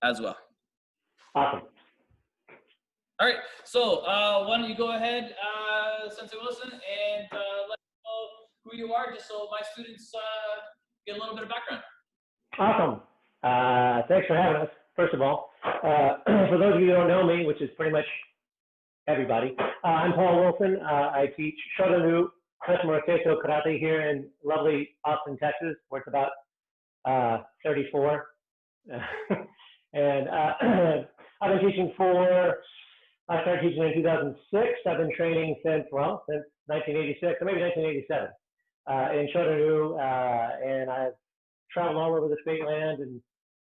as well. Awesome. All right, so why don't you go ahead, Sensei Wilson, and let us know who you are, just so my students get a little bit of background. Awesome. Thanks for having us, first of all. For those of you who don't know me, which is pretty much everybody, I'm Paul Wilson. I teach Shodan Customer Keito Karate here in lovely Austin, Texas, where it's about 34. And I've been teaching I started teaching in 2006. I've been training since 1986, or maybe 1987, in Shodan, and I've traveled all over this great land. And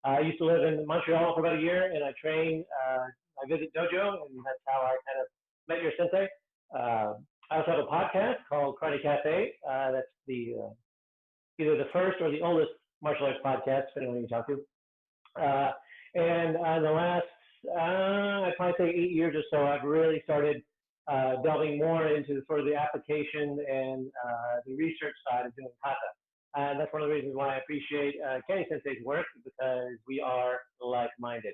I used to live in Montreal for about a year, and I train, I visit dojo, and that's how I kind of met your sensei. I also have a podcast called Karate Cafe. That's either the first or the oldest martial arts podcast, depending on who you talk to. And in the last, I'd probably say 8 years or so, I've really started delving more into sort of the application and the research side of doing kata. And that's one of the reasons why I appreciate Kenney Sensei's work, because we are like-minded.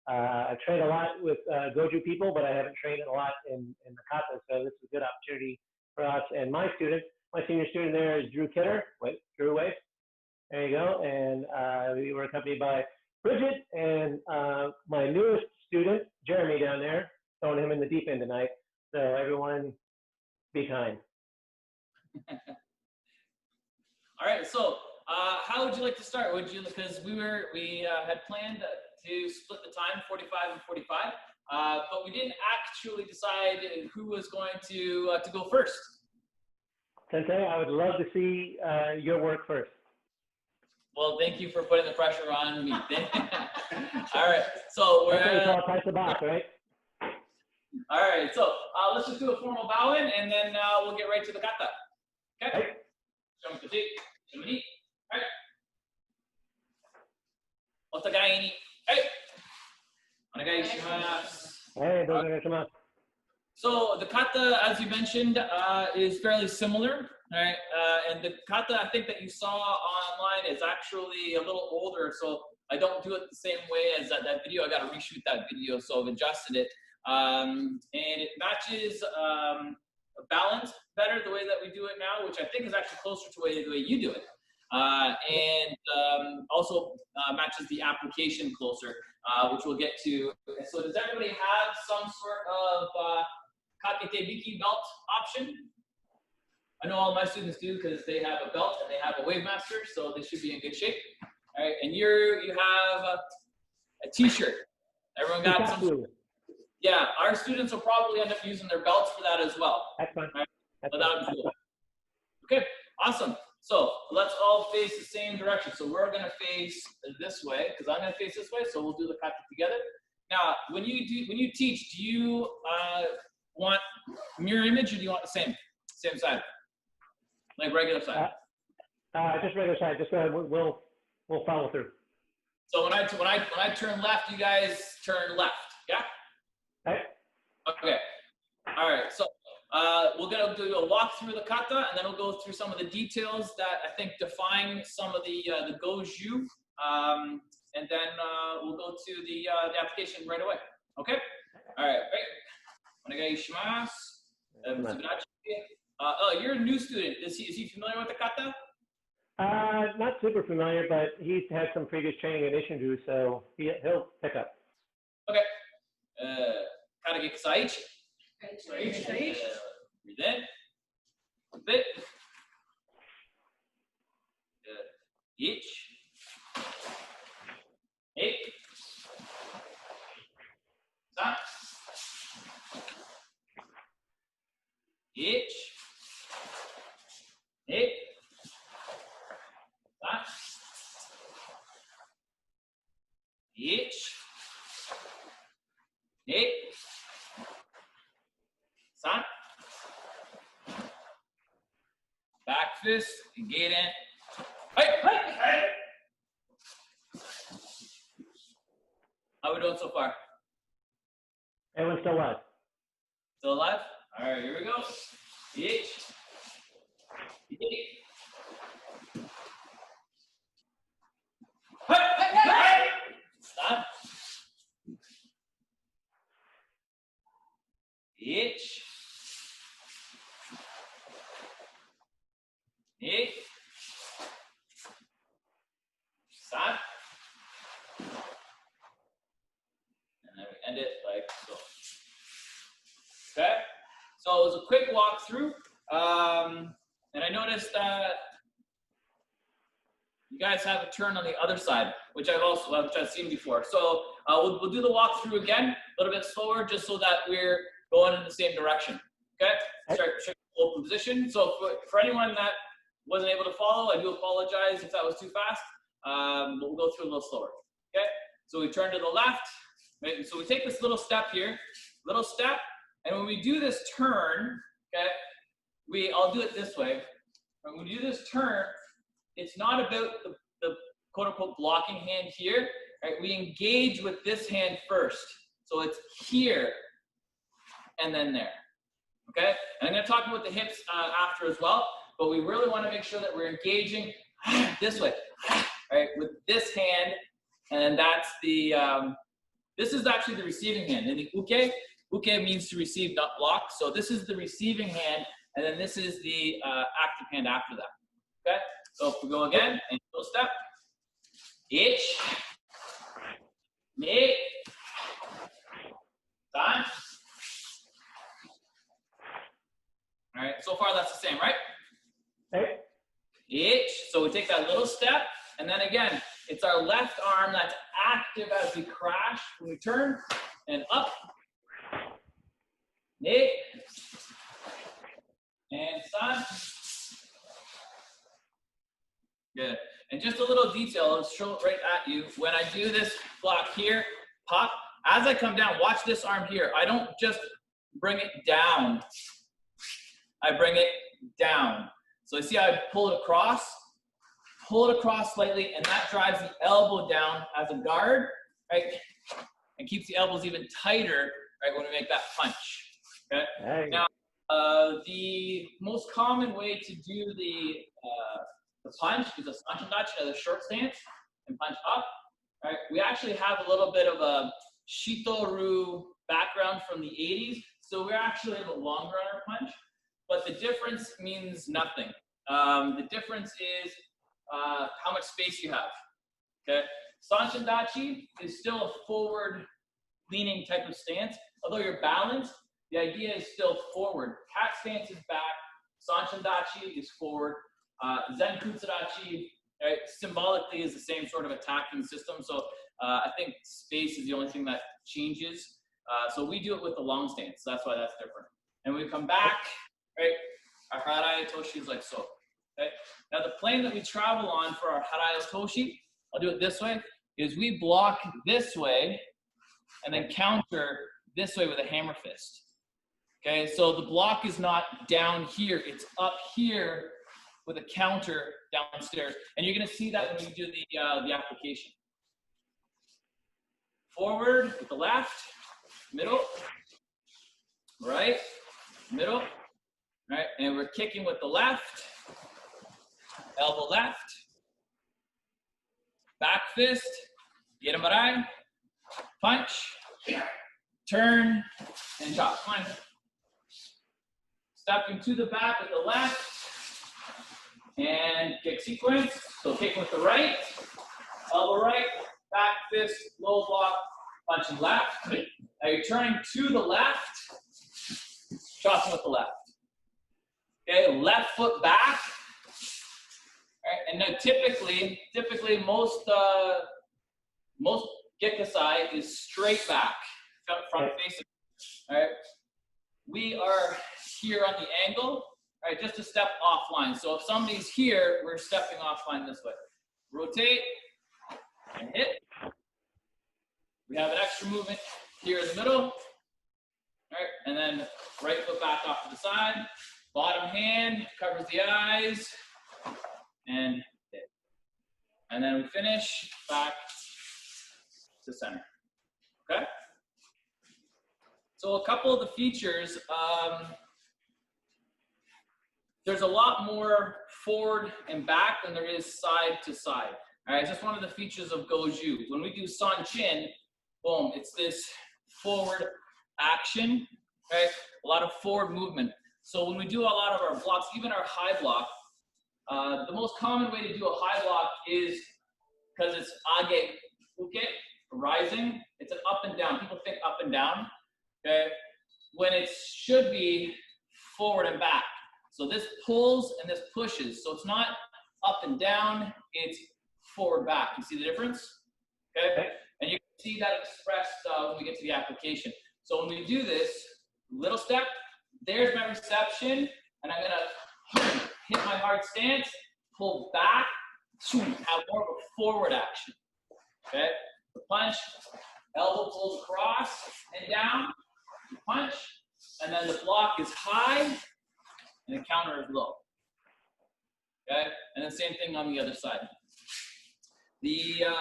I've trained a lot with Goju people, but I haven't trained a lot in the kata, so this is a good opportunity for us. And my student, my senior student there is Drew Kidder. Drew, wave. There you go. And we were accompanied by Bridget and my newest student, Jeremy, down there, throwing him in the deep end tonight. So everyone, be kind. All right. So how would you like to start? Because we had planned to split the time, 45 and 45, but we didn't actually decide who was going to go first. Sensei, I would love to see your work first. Well, thank you for putting the pressure on me. All right, so we're price the box, right? All right, so let's just do a formal bowing, and then we'll get right to the kata. Okay. Right. Otagai ni. Hey. Onegai shimasu. Hey, onegai shimasu. So the kata, as you mentioned, is fairly similar, right? And the kata I think that you saw online is actually a little older, so I don't do it the same way as that video. I got to reshoot that video, so I've adjusted it. And it matches balance better the way that we do it now, which I think is actually closer to the way you do it. And also matches the application closer, which we'll get to. So does everybody have some sort of Kakete Biki belt option? I know all my students do because they have a belt and they have a Wave Master, so they should be in good shape. All right, and you have a t-shirt. Everyone got some? Yeah, our students will probably end up using their belts for that as well. That's fine. Right? That's fine. Okay, awesome. So let's all face the same direction. So we're going to face this way because I'm going to face this way. So we'll do the kata together. Now, when you teach, do you want mirror image or do you want the same side, like regular side? Just regular side. Just we'll follow through. So when I turn left, you guys turn left. Yeah. Okay. Okay. All right. So we're gonna do a walk through the kata, and then we'll go through some of the details that I think define some of the goju, and then we'll go to the application right away. Okay. All right. Onegai shimasu. You're a new student. Is he familiar with the kata? Not super familiar, but he's had some previous training at Ishinju, so he'll pick up. Okay. Kata Gekisai Ichi. Breathe in. Bit. Ichi. Eight. Stop. Ichi. Eight. Stop. Ichi. Eight. Stop. Back fist, get in. Hey. How are we doing so far? Everyone's still alive. Still alive? All right, here we go. Ichi. Stop. Ich. Ni. San. And then we end it like so. Okay? So it was a quick walkthrough. And I noticed that you guys have a turn on the other side, which I've seen before. So we'll do the walkthrough again, a little bit slower, just so that we're going in the same direction. Okay? Start open position. So for anyone that wasn't able to follow, I do apologize if that was too fast. But we'll go through a little slower. Okay? So we turn to the left. Right? So we take this little step here, little step, and when we do this turn, okay, I'll do it this way. When we do this turn, it's not about the quote-unquote blocking hand here. Right? We engage with this hand first. So it's here and then there. Okay? And I'm going to talk about the hips after as well, but we really want to make sure that we're engaging this way, right, with this hand, and that's the, this is actually the receiving hand. In the uke means to receive, not block. So this is the receiving hand, and then this is the active hand after that. Okay? So if we go again, and go step, ich, ni, san. All right, so far that's the same, right? Hey. Ich, so we take that little step, and then again, it's our left arm that's active as we crash when we turn, and up, ni, and san. Good. And just a little detail, I'll show it right at you. When I do this block here, pop, as I come down, watch this arm here. I don't just bring it down. I bring it down. So you see how I pull it across slightly, and that drives the elbow down as a guard, right? And keeps the elbows even tighter, right, when we make that punch, okay? Hey. Now, the most common way to do the punch is a sanchandachi, a short stance, and punch up, right? We actually have a little bit of a shitoru background from the 80s, so we're actually a little longer on our punch. But the difference means nothing. The difference is how much space you have, okay? Sanchandachi is still a forward-leaning type of stance. Although you're balanced, the idea is still forward. Cat stance is back, Sanchandachi is forward. Zenkutsudachi, right, symbolically is the same sort of attacking system. So I think space is the only thing that changes. So we do it with the long stance. So that's why that's different. And we come back, right? Our Harai Toshi is like so. Okay? Now the plane that we travel on for our Harai Toshi, I'll do it this way, is we block this way and then counter this way with a hammer fist. Okay, so the block is not down here, it's up here with a counter downstairs. And you're gonna see that when we do the application. Forward with the left, middle, right, middle, right, and we're kicking with the left, elbow left, back fist, Yeramarai, punch, turn, and chop. Come on. Stepping to the back with the left, and kick sequence. So kicking with the right, elbow right, back fist, low block, punching left. Now you're turning to the left, chopping with the left. Okay, left foot back. All right, and now typically most Gekisai is straight back, front facing. All right, we are here on the angle. All right, just a step offline. So if somebody's here, we're stepping offline this way. Rotate and hit. We have an extra movement here in the middle. All right, and then right foot back off to the side. Bottom hand covers the eyes and hit. And then we finish back to center. Okay? So a couple of the features, there's a lot more forward and back than there is side to side. All right, it's just one of the features of Goju. When we do Sanchin, boom, it's this forward action, right? A lot of forward movement. So when we do a lot of our blocks, even our high block, the most common way to do a high block is because it's age uke, rising. It's an up and down. People think up and down, okay? When it should be forward and back. So this pulls and this pushes. So it's not up and down, it's forward back. You see the difference? Okay? And you can see that expressed when we get to the application. So when we do this, little step, there's my reception, and I'm gonna hit my hard stance, pull back, have more of a forward action. Okay? The punch, elbow pulls across and down, punch, and then the block is high, and the counter is low. Okay? And the same thing on the other side.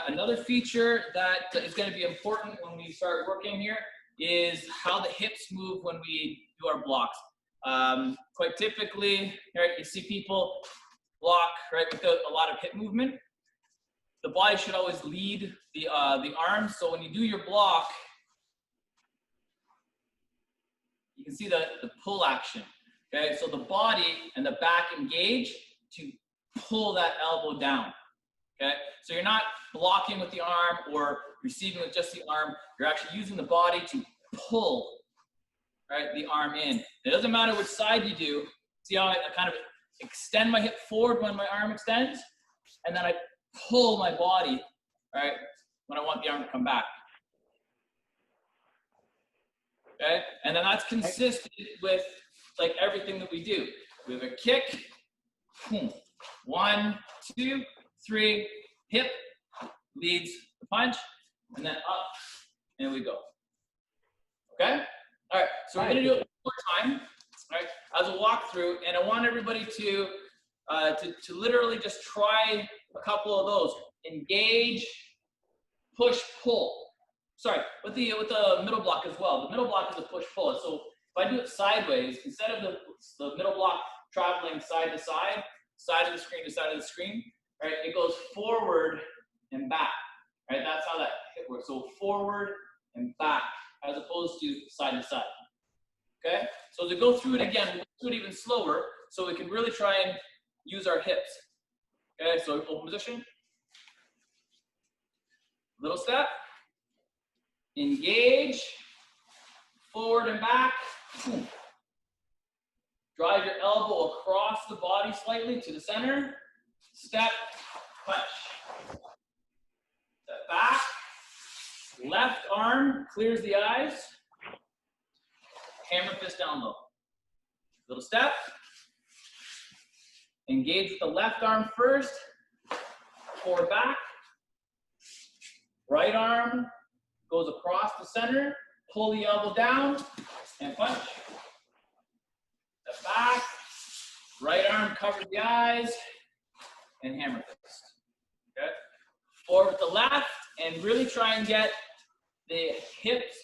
Another feature that is going to be important when we start working here is how the hips move when we do our blocks. Quite typically, right, you see people block right without a lot of hip movement. The body should always lead the arms. So when you do your block, you can see the pull action. Okay, so the body and the back engage to pull that elbow down. Okay, so you're not blocking with the arm or receiving with just the arm. You're actually using the body to pull, right, the arm in. It doesn't matter which side you do. See how I kind of extend my hip forward when my arm extends, and then I pull my body, right, when I want the arm to come back. Okay, and then that's consistent with like everything that we do. We have a kick, boom, 1, 2, 3, hip leads the punch, and then up, and we go. Okay? All right, so we're gonna do it one more time, right, as a walkthrough, and I want everybody to literally just try a couple of those. Engage, push, pull. Sorry, with the middle block as well. The middle block is a push-pull. So if I do it sideways, instead of the middle block traveling side to side, side of the screen to side of the screen, right, it goes forward and back, right? That's how that hit works. So forward and back, as opposed to side, okay? So as we go through it again, we'll do it even slower, so we can really try and use our hips. Okay, so open position. Little step. Engage, forward and back. Boom. Drive your elbow across the body slightly to the center. Step, punch. Step back. Left arm clears the eyes. Hammer fist down low. Little step. Engage with the left arm first. Forward back. Right arm goes across the center. Pull the elbow down and punch. Step back. Right arm covers the eyes and hammer fist. Okay. Forward with the left and really try and get the hips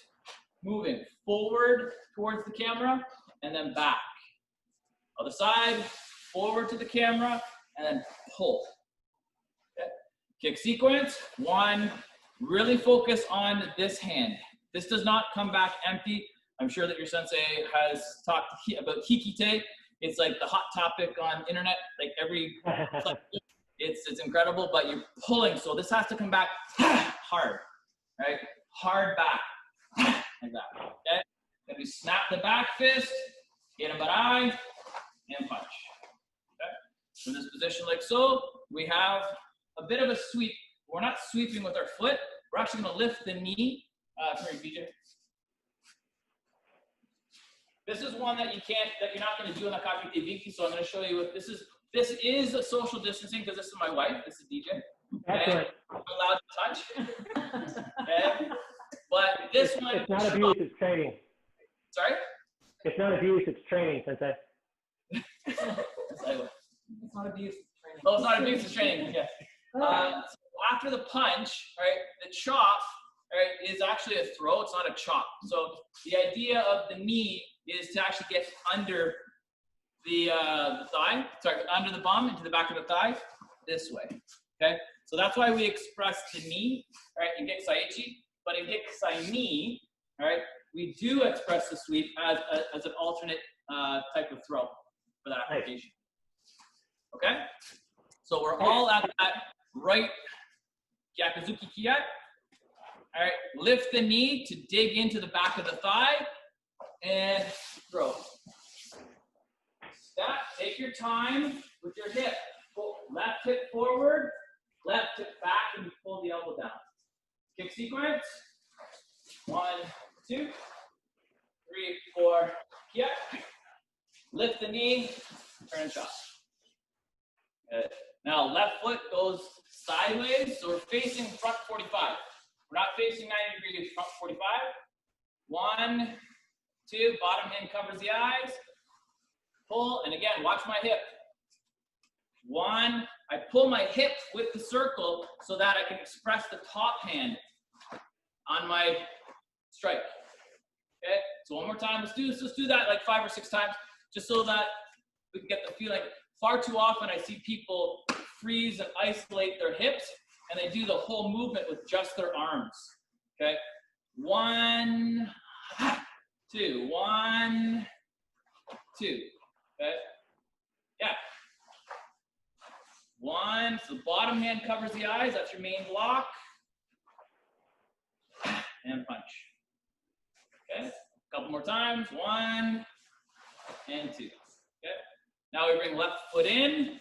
moving forward towards the camera and then back. Other side, forward to the camera and then pull. Okay. Kick sequence. 1. Really focus on this hand. This does not come back empty. I'm sure that your sensei has talked about hikite. It's like the hot topic on internet, like every, it's incredible, but you're pulling. So this has to come back hard, right? Hard back, like that, okay? Then we snap the back fist, get a barai, and punch, okay? So in this position like so, we have a bit of a sweep. We're not sweeping with our foot. We're actually gonna lift the knee. Come here, BJ. This is one that you're not gonna do in the Kakite Viki, so I'm gonna show you what this is. This is a social distancing because this is my wife, this is DJ. Okay? I'm allowed to touch. Okay? But this one. It's not abuse, it's training. Sorry? It's not abuse, it's training, Sensei. It's not abuse, it's training. Oh, it's not abuse, it's training, okay. So after the punch, right, the chop, right, is actually a throw, it's not a chop. So the idea of the knee is to actually get under the thigh, sorry, under the bum into the back of the thigh, this way, okay? So that's why we express the knee, right, in Gekisai Ichi, but in Gekisai knee, right, we do express the sweep as an alternate type of throw for that application. Okay? So we're all at that right Gyakuzuki Kiai. All right, lift the knee to dig into the back of the thigh and throw. Step, take your time with your hip. Pull left hip forward, left hip back, and you pull the elbow down. Kick sequence. 1, 2, 3, 4, kiai. Lift the knee, turn and shot. Good. Now left foot goes sideways, so we're facing front 45. We're not facing 90 degrees, front 45. 1, 2, bottom hand covers the eyes. Pull, and again, watch my hip. 1, I pull my hip with the circle so that I can express the top hand on my strike. Okay, so one more time, let's do that like 5 or 6 times, just so that we can get the feeling. Far too often I see people freeze and isolate their hips, and they do the whole movement with just their arms. Okay, 1, 2, 1, 2. Okay, yeah. 1, so the bottom hand covers the eyes, that's your main block. And punch. Okay, a couple more times. 1 and 2. Okay, now we bring left foot in.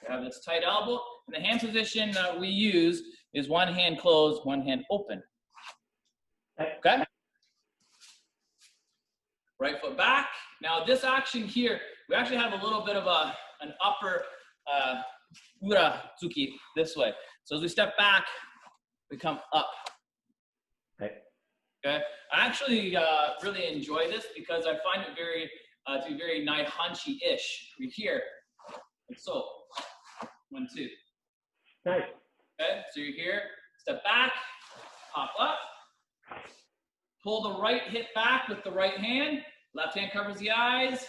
We have this tight elbow. And the hand position that we use is one hand closed, one hand open. Okay? Right foot back. Now this action here, we actually have a little bit of an upper urazuki this way. So as we step back, we come up. Okay. I actually really enjoy this because I find it very to be very Naihanchi-ish. We're here, like so. 1, 2. Nice. Okay, so you're here, step back, pop up, pull the right hip back with the right hand, left hand covers the eyes,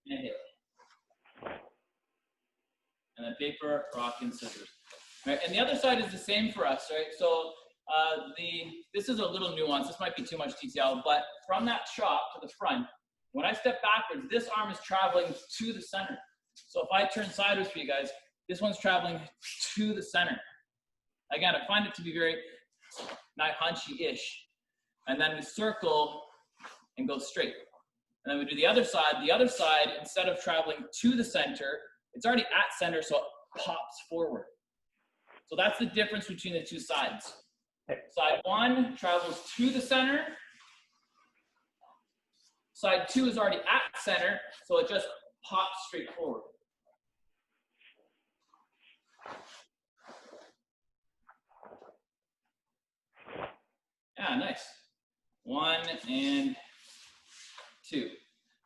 and hit. And then paper, rock, and scissors. Right, and the other side is the same for us, right? So this is a little nuance, this might be too much detail, but from that shot to the front, when I step backwards, this arm is traveling to the center. So if I turn sideways for you guys, this one's traveling to the center. Again, I find it to be very Naihanchi-ish. And then we circle and go straight. And then we do the other side. The other side, instead of traveling to the center, it's already at center, so it pops forward. So that's the difference between the two sides. Side 1 travels to the center. Side 2 is already at center, so it just pops straight forward. Yeah, nice. 1 and 2.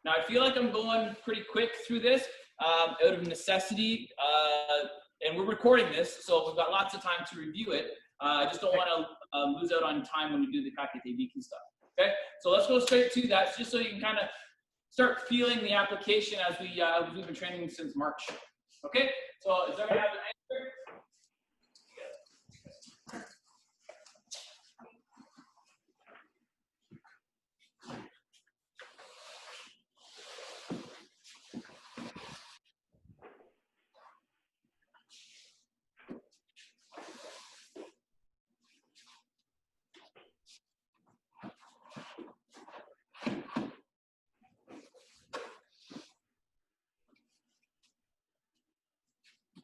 Now I feel like I'm going pretty quick through this out of necessity, and we're recording this, so we've got lots of time to review it. I just don't want to lose out on time when we do the kakete biki stuff. Okay, so let's go straight to that, just so you can kind of start feeling the application as we've been training since March. Okay, so is everyone have an answer?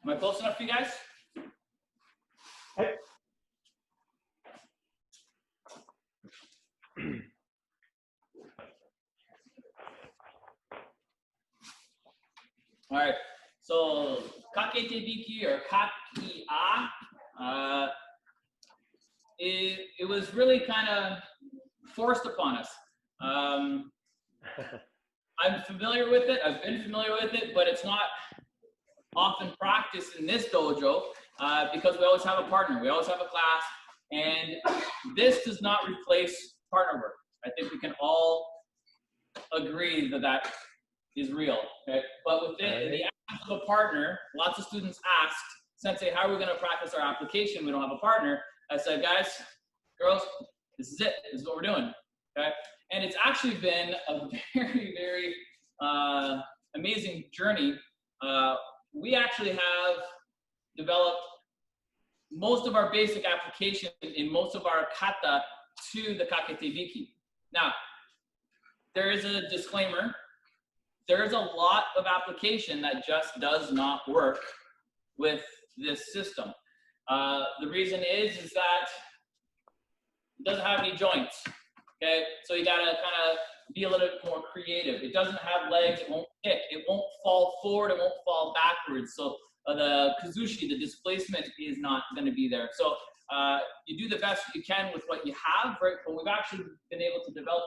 Am I close enough for you guys? Hey. All right, so kakete biki or kakia, it was really kind of forced upon us. I'm familiar with it, I've been familiar with it, but it's not often practiced in this dojo because we always have a partner, we always have a class, and this does not replace partner work. I think we can all agree that that is real, okay? But within the absence of a partner, lots of students asked, Sensei, how are we gonna practice our application? We don't have a partner. I said, guys, girls, This is it. This is what we're doing. Okay. And it's actually been a very, very amazing journey. We actually have developed most of our basic application in most of our kata to the kaketebiki. Now, there is a disclaimer. There is a lot of application that just does not work with this system. The reason is that it doesn't have any joints. Okay, so you gotta kind of be a little bit more creative. It doesn't have legs. It won't kick. It won't fall forward. It won't fall backwards. So the kazushi, the displacement, is not going to be there. So you do the best you can with what you have, right? But we've actually been able to develop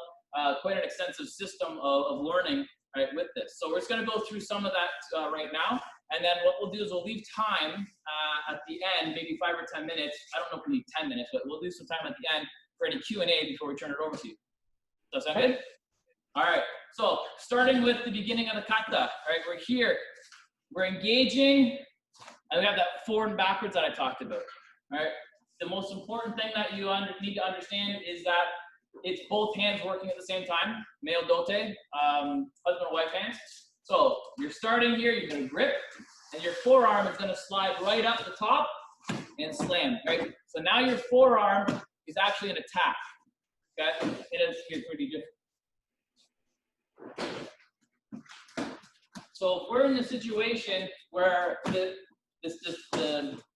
quite an extensive system of learning, right, with this. So we're just going to go through some of that right now. And then what we'll do is we'll leave time at the end, maybe 5 or 10 minutes. I don't know if we need 10 minutes, but we'll do some time at the end for any Q&A before we turn it over to you. Does that sound good? All right. So starting with the beginning of the kata, right? We're here. We're engaging. And we have that forward and backwards that I talked about, right? The most important thing that you need to understand is that it's both hands working at the same time, male dote, husband and wife hands. So you're starting here, you're going to grip, and your forearm is going to slide right up the top and slam, right? So now your forearm is actually an attack, okay? It is pretty different. So if we're in a situation where the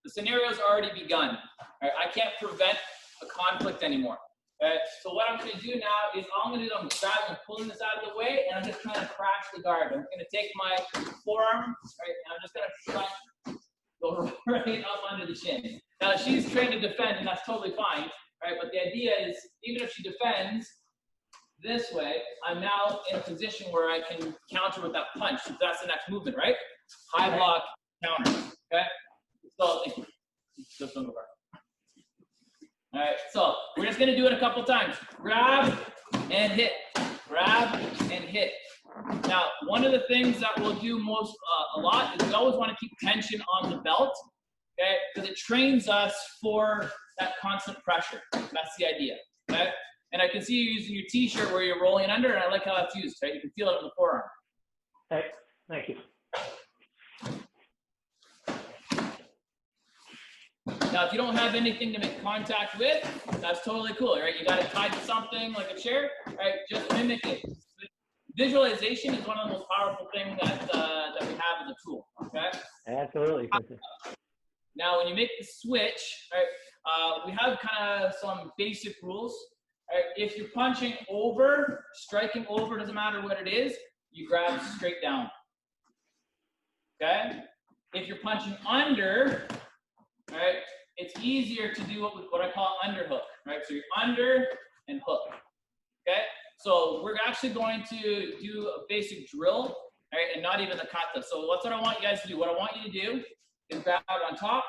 scenario's already begun, right? I can't prevent a conflict anymore. Right? So what I'm going to do now is all I'm going to do is I'm pulling this out of the way, and I'm just trying to crash the guard. I'm going to take my forearm, right, and I'm just going to go right up under the chin. Now she's trained to defend, and that's totally fine, right? But the idea is, even if she defends this way, I'm now in a position where I can counter with that punch. So that's the next movement, right? High block, counter. Okay. So just one more. All right, so we're just gonna do it a couple times. Grab and hit, grab and hit. Now, one of the things that we'll do a lot is we always wanna keep tension on the belt, okay? Because it trains us for that constant pressure. That's the idea, okay? And I can see you using your t-shirt where you're rolling under, and I like how that's used, right? You can feel it on the forearm. Hey, thank you. Now, if you don't have anything to make contact with, that's totally cool, right? You got it tied to something like a chair, right? Just mimic it. Visualization is one of the most powerful things that we have as a tool, okay? Absolutely. Now, when you make the switch, right, we have kind of some basic rules. Right? If you're punching over, striking over, doesn't matter what it is, you grab straight down, okay? If you're punching under, right, it's easier to do what I call underhook, right? So you're under and hook, okay? So we're actually going to do a basic drill, right, and not even the kata. So that's what I want you guys to do. What I want you to do is grab on top,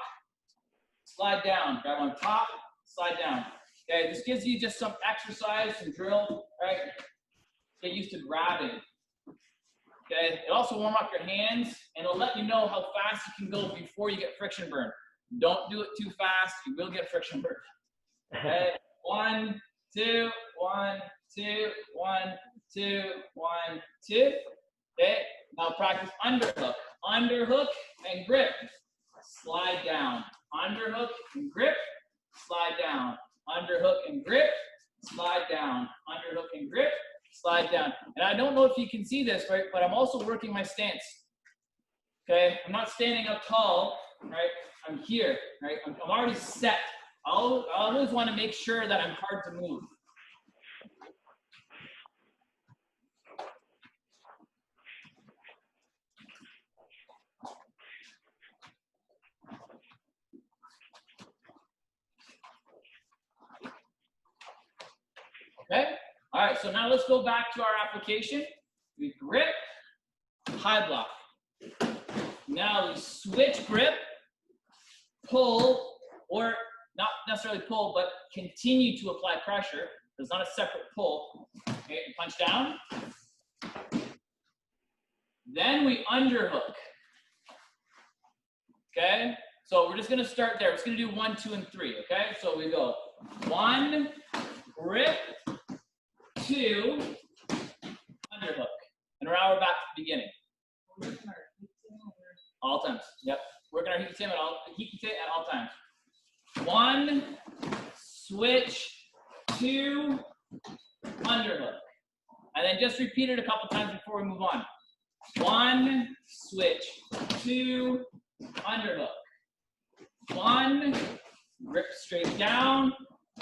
slide down, grab on top, slide down. Okay, this gives you just some exercise, some drill, right? Get used to grabbing. Okay, it also warm up your hands, and it'll let you know how fast you can go before you get friction burn. Don't do it too fast, you will get friction burn. Okay, 1, 2, 1, 2, 1, 2, 1, 2. Okay, now practice underhook. Underhook and grip. Slide down. Underhook and grip. Slide down. Underhook and grip. Slide down. Underhook and grip. Slide down. And I don't know if you can see this, right? But I'm also working my stance. Okay, I'm not standing up tall, right? I'm here, right? I'm already set. I always want to make sure that I'm hard to move. Okay, all right, so now let's go back to our application. We grip, high block. Now we switch grip, pull, or not necessarily pull, but continue to apply pressure. There's not a separate pull. Okay, punch down. Then we underhook. Okay, so we're just gonna start there. We're just gonna do 1, 2, and 3, okay? So we go 1, grip, 2, underhook. And now we're back to the beginning. All times. Yep. Working our hikite at all times. 1, switch, 2, underhook. And then just repeat it a couple times before we move on. 1, switch, 2, underhook. 1, grip straight down,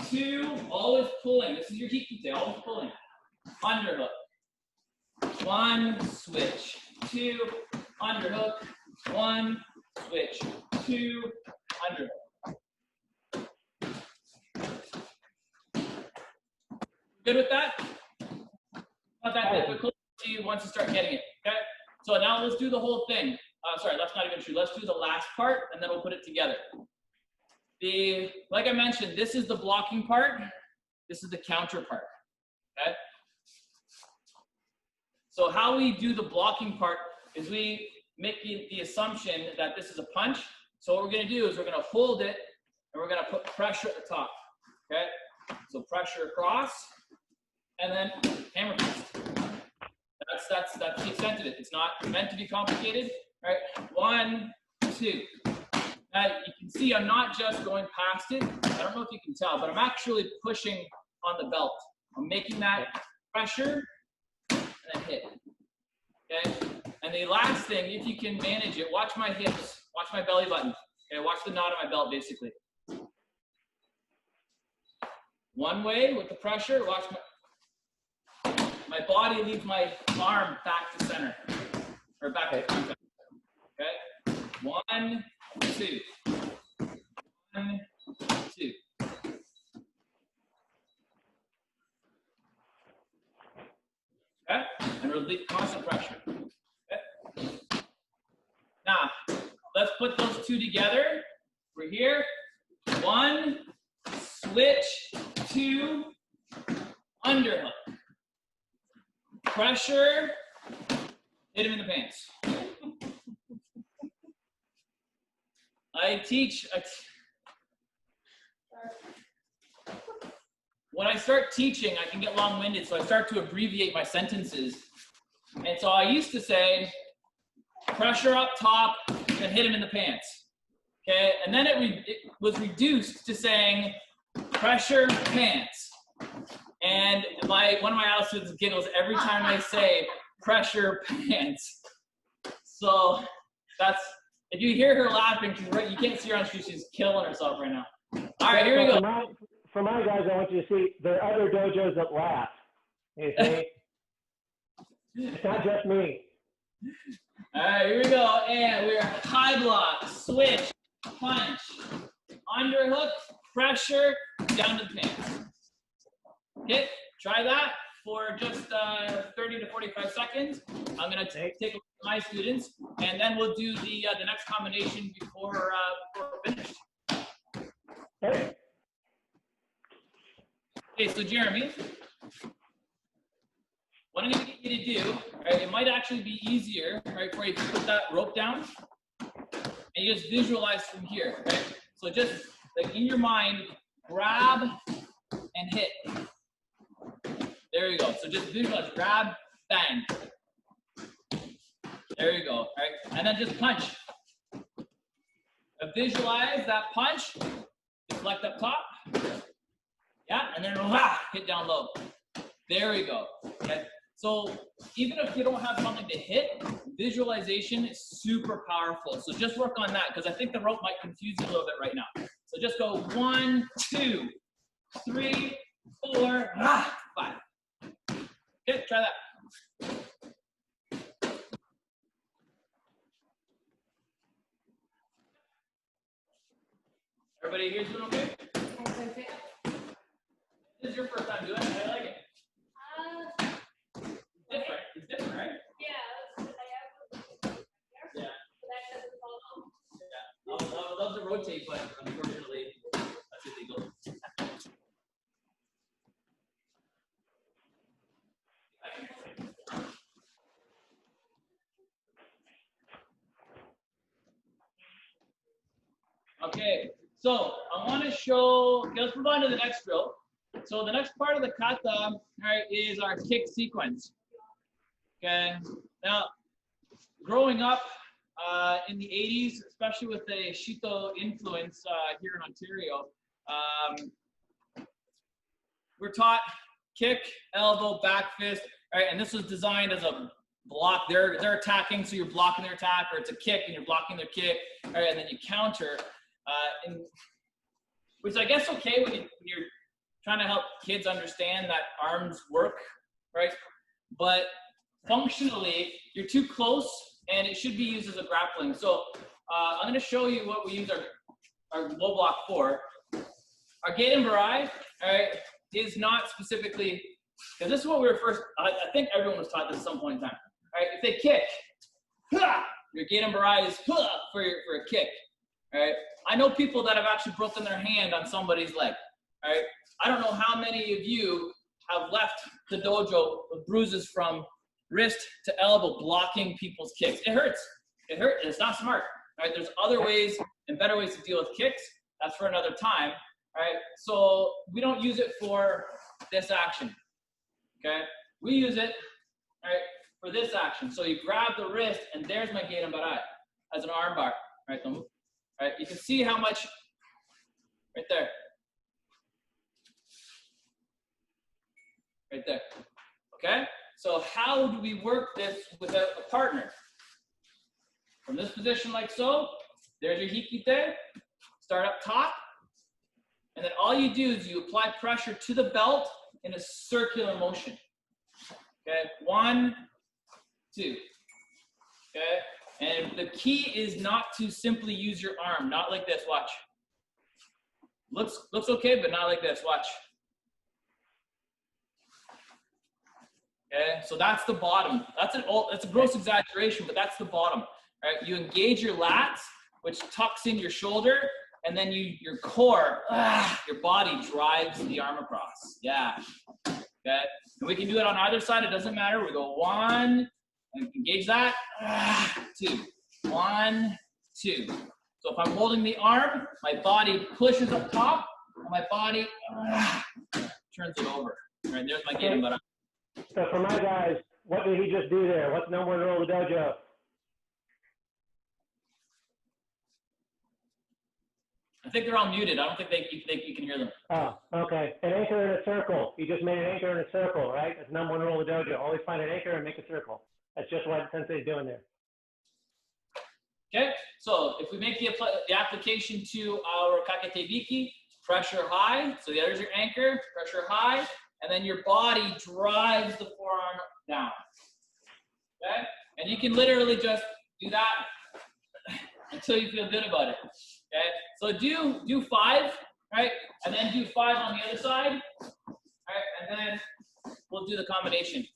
2, always pulling. This is your hikite, always pulling. Underhook. 1, switch, 2, underhook. 1, switch, 2, underhook. Good with that? Not that difficult once you start getting it, okay? So now let's do the whole thing. Sorry, that's not even true. Let's do the last part, and then we'll put it together. Like I mentioned, this is the blocking part. This is the counter part, okay? So how we do the blocking part is we make the assumption that this is a punch. So what we're gonna do is we're gonna hold it, and we're gonna put pressure at the top, okay? So pressure across, and then hammer fist. That's the extent of it. It's not meant to be complicated. All right, 1, 2. Now you can see I'm not just going past it. I don't know if you can tell, but I'm actually pushing on the belt. I'm making that pressure and then hit. Okay. And the last thing, if you can manage it, watch my hips, watch my belly button. Okay, watch the knot of my belt basically. One way with the pressure, watch my body leaves my arm back to center, or back to contact. Okay, 1, 2, 1, 2. Okay, and relieve constant pressure. Okay. Now, let's put those two together. We're here. 1, switch, 2, underhook. Pressure, hit him in the pants. When I start teaching, I can get long-winded, so I start to abbreviate my sentences. And so I used to say, pressure up top, and hit him in the pants. Okay, and then it was reduced to saying, pressure, pants. And one of my other students giggles every time I say pressure pants. So that's, if you hear her laughing, she's right, you can't see her on street, she's killing herself right now. All right, here we go. For my guys, I want you to see there are other dojos that laugh. You see? It's not just me. All right, here we go. And we're high block, switch, punch, underhook, pressure, down to the pants. Okay, try that for just 30 to 45 seconds. I'm gonna take a look at my students, and then we'll do the next combination before we're finished. Okay, so Jeremy, what I'm gonna get you to do, right, it might actually be easier, right, for you to put that rope down, and you just visualize from here, right? So just like in your mind, grab and hit. There you go. So just visualize, grab, bang. There you go, right? And then just punch. Visualize that punch, deflect up top. Yeah, and then hit down low. There we go. Okay. So even if you don't have something to hit, visualization is super powerful. So just work on that, because I think the rope might confuse you a little bit right now. So just go 1, 2, 3, 4, 5. Okay, try that. Everybody here's doing okay? This is your first time doing it. I like it. It's different. It's different, right? Yeah, Yeah. Yeah. I would love to rotate, but unfortunately, that's illegal. Okay, so I want to show, let's move on to the next drill. So the next part of the kata, all right, is our kick sequence. Okay. Now, growing up in the 80s, especially with the Shito influence here in Ontario, we're taught kick, elbow, back fist, all right, and this was designed as a block. They're attacking, so you're blocking their attack, or it's a kick and you're blocking their kick, all right, and then you counter, which I guess okay when you're trying to help kids understand that arms work, right? But functionally, you're too close, and it should be used as a grappling. So I'm going to show you what we use our low block for. Our Geiden Barai, all right, is not specifically, because this is what we were first, I think everyone was taught this at some point in time. All right, if they kick, your Geiden Barai is for a kick. All right, I know people that have actually broken their hand on somebody's leg. All right, I don't know how many of you have left the dojo with bruises from wrist to elbow blocking people's kicks. It hurts. It hurts. It's not smart. Right? There's other ways and better ways to deal with kicks. That's for another time. Right? So we don't use it for this action. Okay? We use it, right, for this action. So you grab the wrist, and there's my Geiden Barai as an arm bar. Right? Don't move. Right? You can see how much right there. Right there. Okay? So how do we work this without a partner? From this position like so, there's your hikite, start up top, and then all you do is you apply pressure to the belt in a circular motion. Okay, 1, 2. Okay, and the key is not to simply use your arm, not like this, watch. Looks okay, but not like this, watch. Okay, so that's the bottom. That's a gross exaggeration, but that's the bottom. Right? You engage your lats, which tucks in your shoulder, and then your core, your body drives the arm across. Yeah. Okay, and we can do it on either side. It doesn't matter. We go 1, and engage that. 2, 1, 2. So if I'm holding the arm, my body pushes up top, and my body turns it over. All right, there's my Geiden Barai. So for my guys, what did he just do there? What's the number 1 rule of the dojo? I think they're all muted. I don't think you can hear them. Oh, okay. An anchor in a circle. You just made an anchor in a circle, right? That's number 1 rule of the dojo. Always find an anchor and make a circle. That's just what Sensei is doing there. Okay, so if we make the application to our kakete biki, pressure high. So there's your anchor, pressure high. And then your body drives the forearm down. Okay? And you can literally just do that until you feel good about it. Okay? So do 5, right? And then do 5 on the other side. Right? And then we'll do the combination.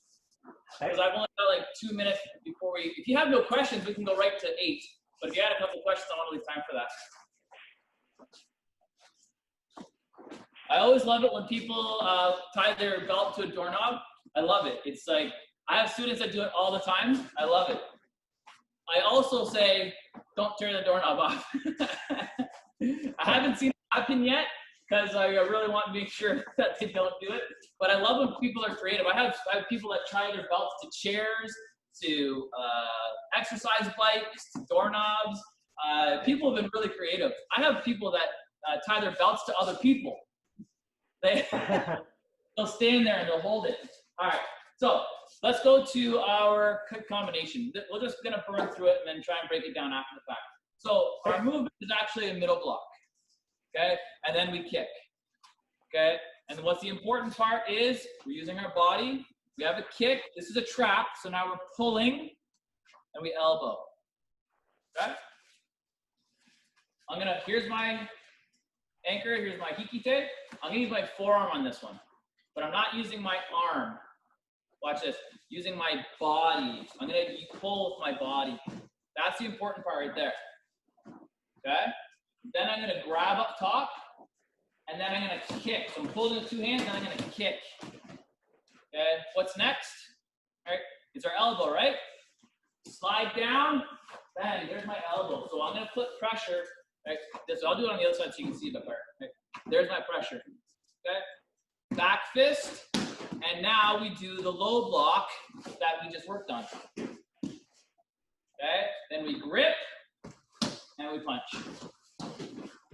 Because I've only got like 2 minutes before if you have no questions, we can go right to 8. But if you had a couple questions, I want to leave time for that. I always love it when people tie their belt to a doorknob. I love it. It's like, I have students that do it all the time. I love it. I also say, don't turn the doorknob off. I haven't seen it happen yet because I really want to make sure that they don't do it. But I love when people are creative. I have people that tie their belts to chairs, to exercise bikes, to doorknobs. People have been really creative. I have people that tie their belts to other people. They'll stand there and they'll hold it. All right, so let's go to our combination. We're just gonna burn through it and then try and break it down after the fact. So our movement is actually a middle block, okay? And then we kick, okay? And what's the important part is we're using our body. We have a kick. This is a trap, so now we're pulling and we elbow, okay? Here's my anchor, here's my hikite. I'm gonna use my forearm on this one, but I'm not using my arm. Watch this, using my body. I'm gonna pull with my body. That's the important part right there, okay? Then I'm gonna grab up top, and then I'm gonna kick. So I'm holding with 2 hands, and I'm gonna kick. Okay, what's next? All right, it's our elbow, right? Slide down, bang, there's my elbow. So I'm gonna put pressure. Right? I'll do it on the other side so you can see the part. Right? There's my pressure. Okay? back fist, and now we do the low block that we just worked on. Okay, then we grip, and we punch.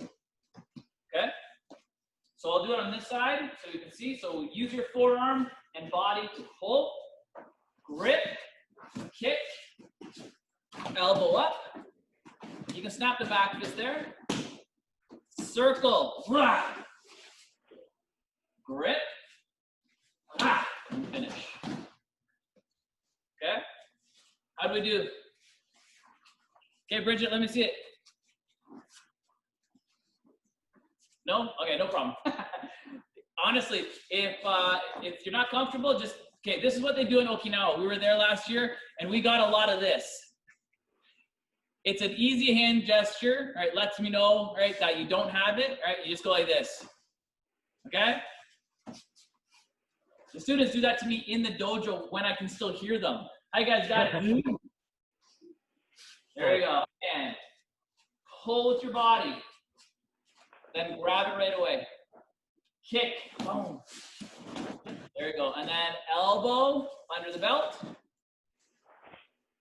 Okay, so I'll do it on this side so you can see. So use your forearm and body to pull, grip, kick, elbow up. You can snap the back fist there. Circle, grip, and finish. Okay, how do we do? Okay, Bridget, let me see it. No? Okay, no problem. Honestly, if you're not comfortable, just, okay, this is what they do in Okinawa. We were there last year, and we got a lot of this. It's an easy hand gesture, right? Lets me know, right, that you don't have it, right? You just go like this, okay? The students do that to me in the dojo when I can still hear them. Hi, guys, got it. There you go. And pull with your body. Then grab it right away. Kick. Boom. There you go. And then elbow under the belt.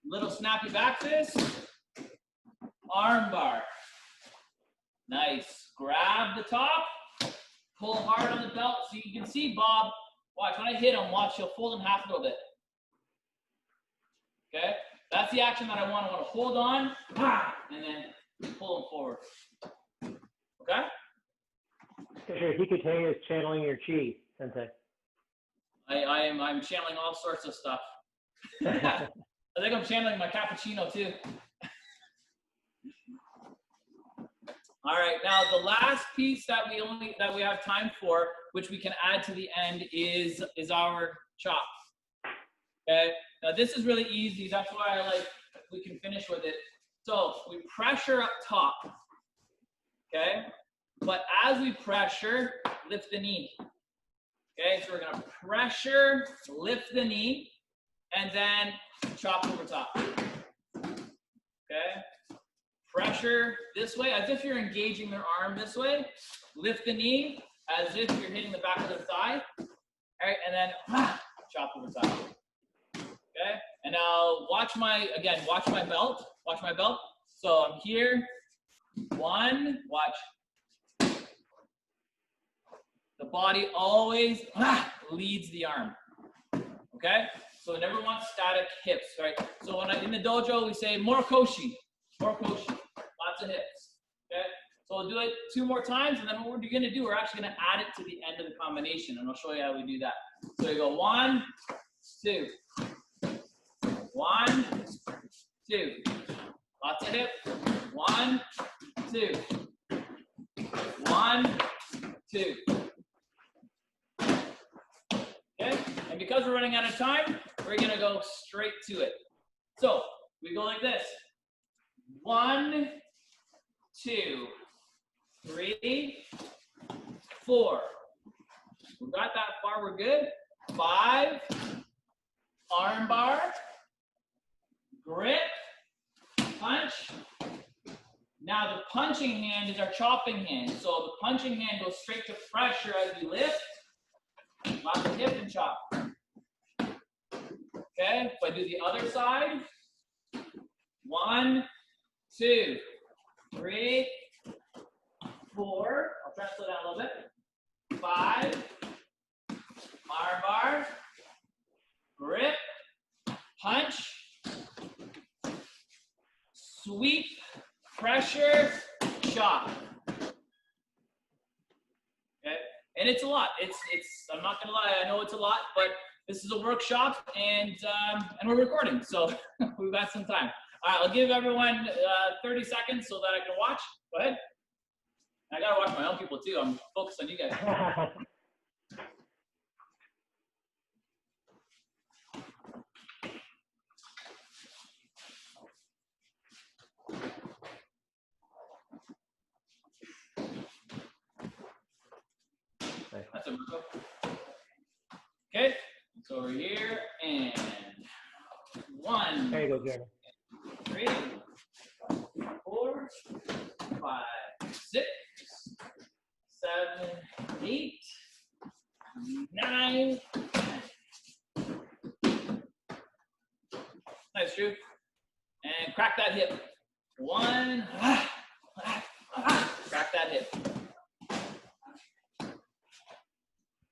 Little snappy back fist. Arm bar. Nice. Grab the top. Pull hard on the belt. So you can see Bob. Watch, when I hit him, watch, he'll fold in half a little bit. Okay? That's the action that I want. I want to hold on, and then pull him forward. Okay? Your Hikute is channeling your chi, Sensei. I'm channeling all sorts of stuff. I think I'm channeling my cappuccino too. All right, now the last piece that we have time for, which we can add to the end, is our chop. Okay, now this is really easy. That's why we can finish with it. So we pressure up top. Okay, but as we pressure, lift the knee. Okay, so we're gonna pressure, lift the knee, and then chop over top. Okay. Pressure this way, as if you're engaging their arm this way. Lift the knee, as if you're hitting the back of their thigh. All right, and then chop over top. Okay, and now watch my belt. Watch my belt. So I'm here. One, watch. The body always leads the arm. Okay, so never want static hips, right? So in the dojo, we say morokoshi. Morokoshi. Lots of hips. Okay, so we'll do it 2 more times, and then what we're going to do, we're actually going to add it to the end of the combination, and I'll show you how we do that. So we go 1, 2, 1, 2. Lots of hip. 1, 2, 1, 2. Okay, and because we're running out of time, we're going to go straight to it. So we go like this. 1, 2, 3, 4. We got that far, we're good. 5, arm bar, grip, punch. Now the punching hand is our chopping hand. So the punching hand goes straight to pressure as we lift. Lots of hip and chop. Okay, if I do the other side. 1, 2, 3, 4. I'll try to slow down a little bit. 5, arm bar, grip, punch, sweep, pressure, chop. Okay, and it's a lot. It's. I'm not gonna lie. I know it's a lot, but this is a workshop, and we're recording, so we've got some time. All right, I'll give everyone 30 seconds so that I can watch. Go ahead. I gotta watch my own people too. I'm focused on you guys. That's a Marco. Okay, so we're here, and 1. There you go, Jeremy. 3, 4, 5, 6, 7, 8, 9. Nice, Drew. And crack that hip. 1. Crack that hip.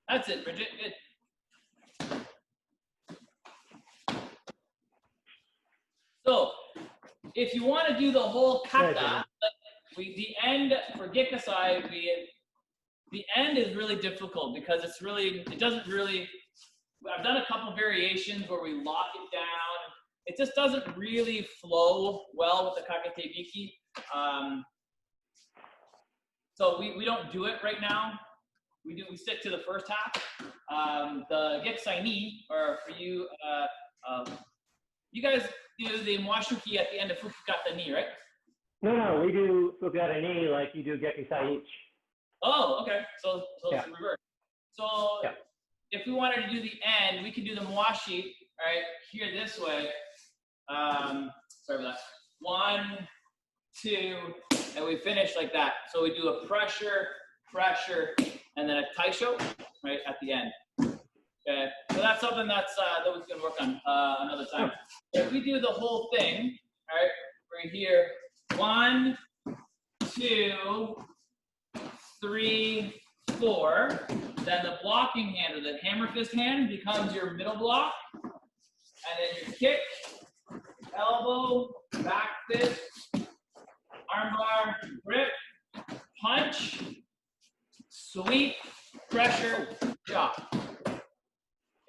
That's it, Bridget. Good. So, if you want to do the whole kata, the end for Gekisai, the end is really difficult because it doesn't really, I've done a couple variations where we lock it down. It just doesn't really flow well with the kakete biki. So we don't do it right now. We stick to the first half. The Gekisai ni, or for you, you guys do the mwashuki at the end of fukukata ni, right? No, we do fukukata ni like you do Gekisai Ichi. Oh, okay. So it's reverse. So if we wanted to do the end, we could do the mwashi, right, here this way. Sorry about that. 1, 2, and we finish like that. So we do a pressure, and then a taisho, right, at the end. Okay, so that's something that we can work on another time. If we do the whole thing, all right, right here, 1, 2, 3, 4, then the blocking hand or the hammer fist hand becomes your middle block, and then your kick, elbow, back fist, armbar, grip, punch, sweep, pressure, chop.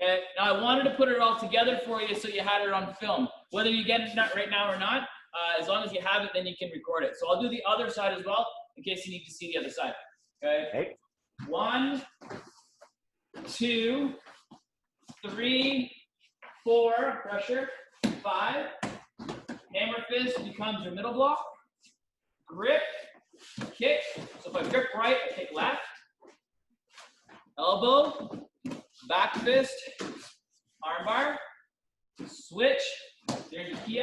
Okay. Now I wanted to put it all together for you so you had it on film. Whether you get it right now or not, as long as you have it, then you can record it. So I'll do the other side as well in case you need to see the other side. Okay. 1, 2, 3, 4, pressure, 5. Hammer fist becomes your middle block. Grip, kick. So if I grip right, I kick left. Elbow, back fist, armbar, switch, there's your ki,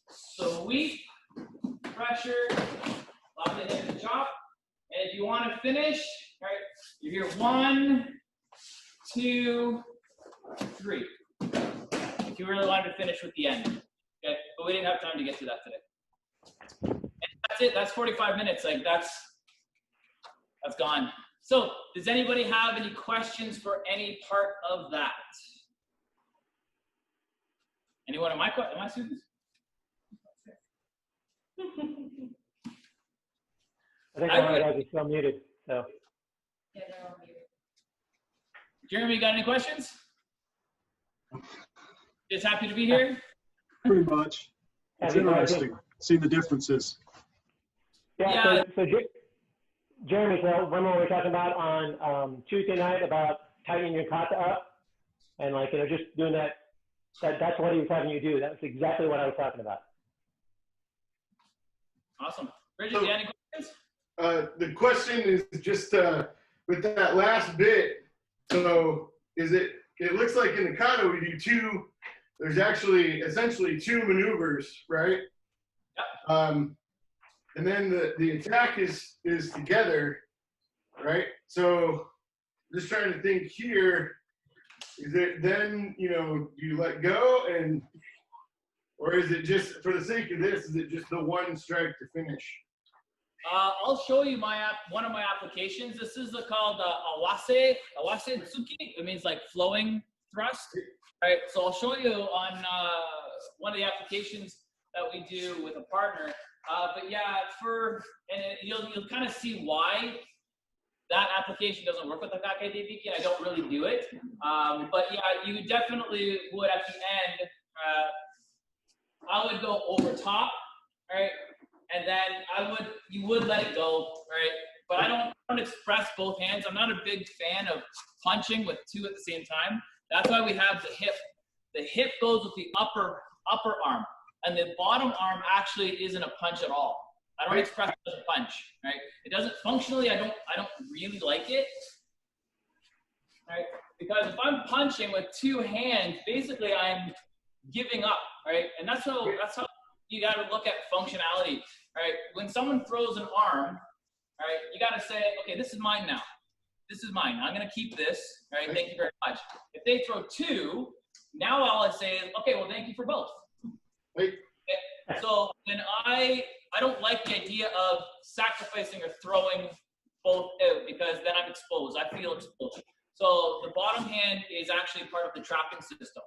sweep, pressure, lock the hip and chop. And if you want to finish, right, you're here 1, 2, 3. If you really wanted to finish with the end. Okay, but we didn't have time to get to that today. And that's it, that's 45 minutes, like that's gone. So, does anybody have any questions for any part of that? Anyone of my students? I think all my guys are still muted, so. Yeah, they're all muted. Jeremy, got any questions? Just happy to be here? Pretty much. It's interesting, seeing the differences. Yeah. So Jeremy, so remember we were talking about on Tuesday night about tightening your kata up and like, just doing that's what he was having you do. That's exactly what I was talking about. Awesome. Bridget, do you have any questions? The question is just with that last bit, so it looks like in the kata we do there's actually essentially 2 maneuvers, right? Yep. And then the attack is together, right? So just trying to think here, is it then, you let go or is it just, for the sake of this, is it just the one strike to finish? I'll show you one of my applications. This is called awase tsuki. It means like flowing thrust. All right, so I'll show you on one of the applications that we do with a partner. But yeah, you'll kind of see why that application doesn't work with the kakete biki. I don't really do it. But yeah, you definitely would at the end. I would go over top, right? And then you would let it go, right? But I don't express both hands. I'm not a big fan of punching with 2 at the same time. That's why we have the hip. The hip goes with the upper arm, and the bottom arm actually isn't a punch at all. I don't express it as a punch, right? It doesn't functionally. I don't really like it, right? Because if I'm punching with 2 hands, basically I'm giving up, right? And that's how you got to look at functionality, right? When someone throws an arm, right, you got to say, okay, this is mine now. this is mine. I'm going to keep this. All right, thank you very much. If they throw 2, now all I say is, okay, well, thank you for both. Right. Okay? So then I don't like the idea of sacrificing or throwing both out because then I'm exposed. I feel exposed. So the bottom hand is actually part of the trapping system.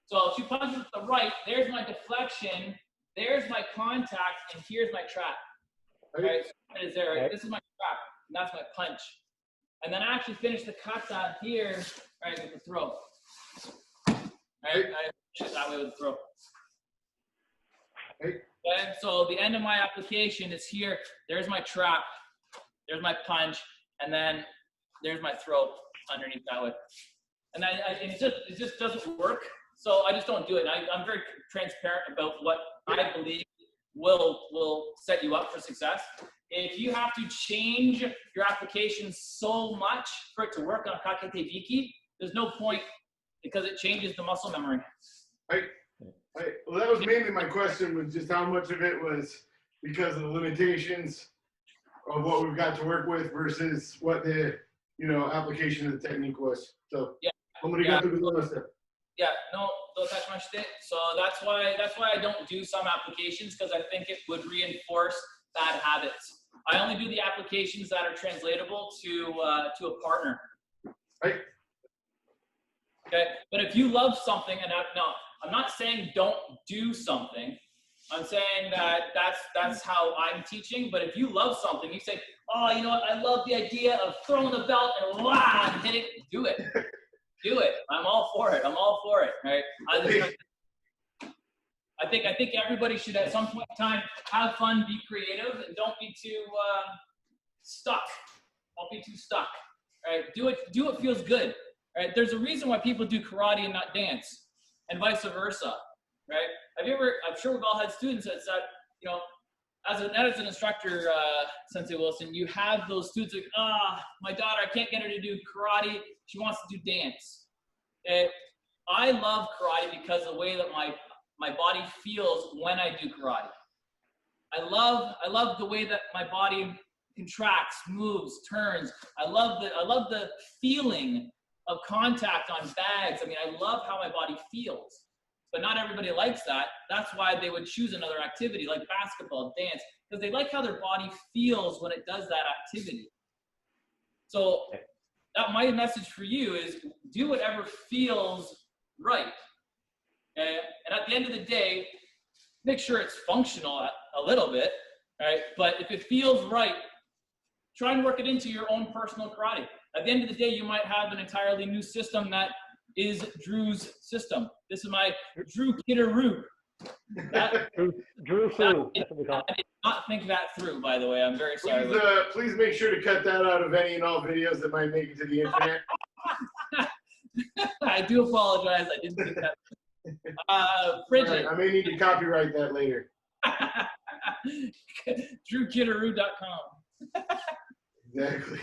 So if she punches with the right, there's my deflection, there's my contact, and here's my trap. Right? So it is there, right? This is my trap, and that's my punch. And then I actually finish the kata here, right, with the throw. Right? I finish it that way with the throw. And so the end of my application is here. There's my trap, there's my punch, and then there's my throw underneath that way. And it just doesn't work. So I just don't do it. I'm very transparent about what I believe will set you up for success. If you have to change your application so much for it to work on Kakete Viki, there's no point because it changes the muscle memory. Right. Well, that was mainly my question, was just how much of it was because of the limitations of what we've got to work with versus what the application of the technique was. So yeah. Yeah, no, don't touch my shit. So that's why I don't do some applications, because I think it would reinforce bad habits. I only do the applications that are translatable to a partner. Right. Okay, but if you love something, and I'm not saying don't do something. I'm saying that that's how I'm teaching. But if you love something, you say, oh, you know what? I love the idea of throwing the belt and wow, and hit it. Do it. Do it. I'm all for it. I'm all for it. Right. I think everybody should at some point in time have fun, be creative, and don't be too stuck. Don't be too stuck. Right. Do what feels good. Right. There's a reason why people do karate and not dance, and vice versa. Right. I'm sure we've all had students that as an instructor, Sensei Wilson, you have those students like, my daughter, I can't get her to do karate. She wants to do dance. And I love karate because of the way that my body feels when I do karate. I love the way that my body contracts, moves, turns. I love the feeling of contact on bags. I mean, I love how my body feels. But not everybody likes that. That's why they would choose another activity like basketball, dance, because they like how their body feels when it does that activity. So my message for you is do whatever feels right. And at the end of the day, make sure it's functional a little bit, right? But if it feels right, try and work it into your own personal karate. At the end of the day, you might have an entirely new system that is Drew's system. This is my Drew Kitteroo. Drew Fu. I did not think that through, by the way. I'm very sorry. Please make sure to cut that out of any and all videos that might make it to the internet. I do apologize. I didn't think that. Bridget. Right, I may need to copyright that later. DrewKitteroo.com. Exactly.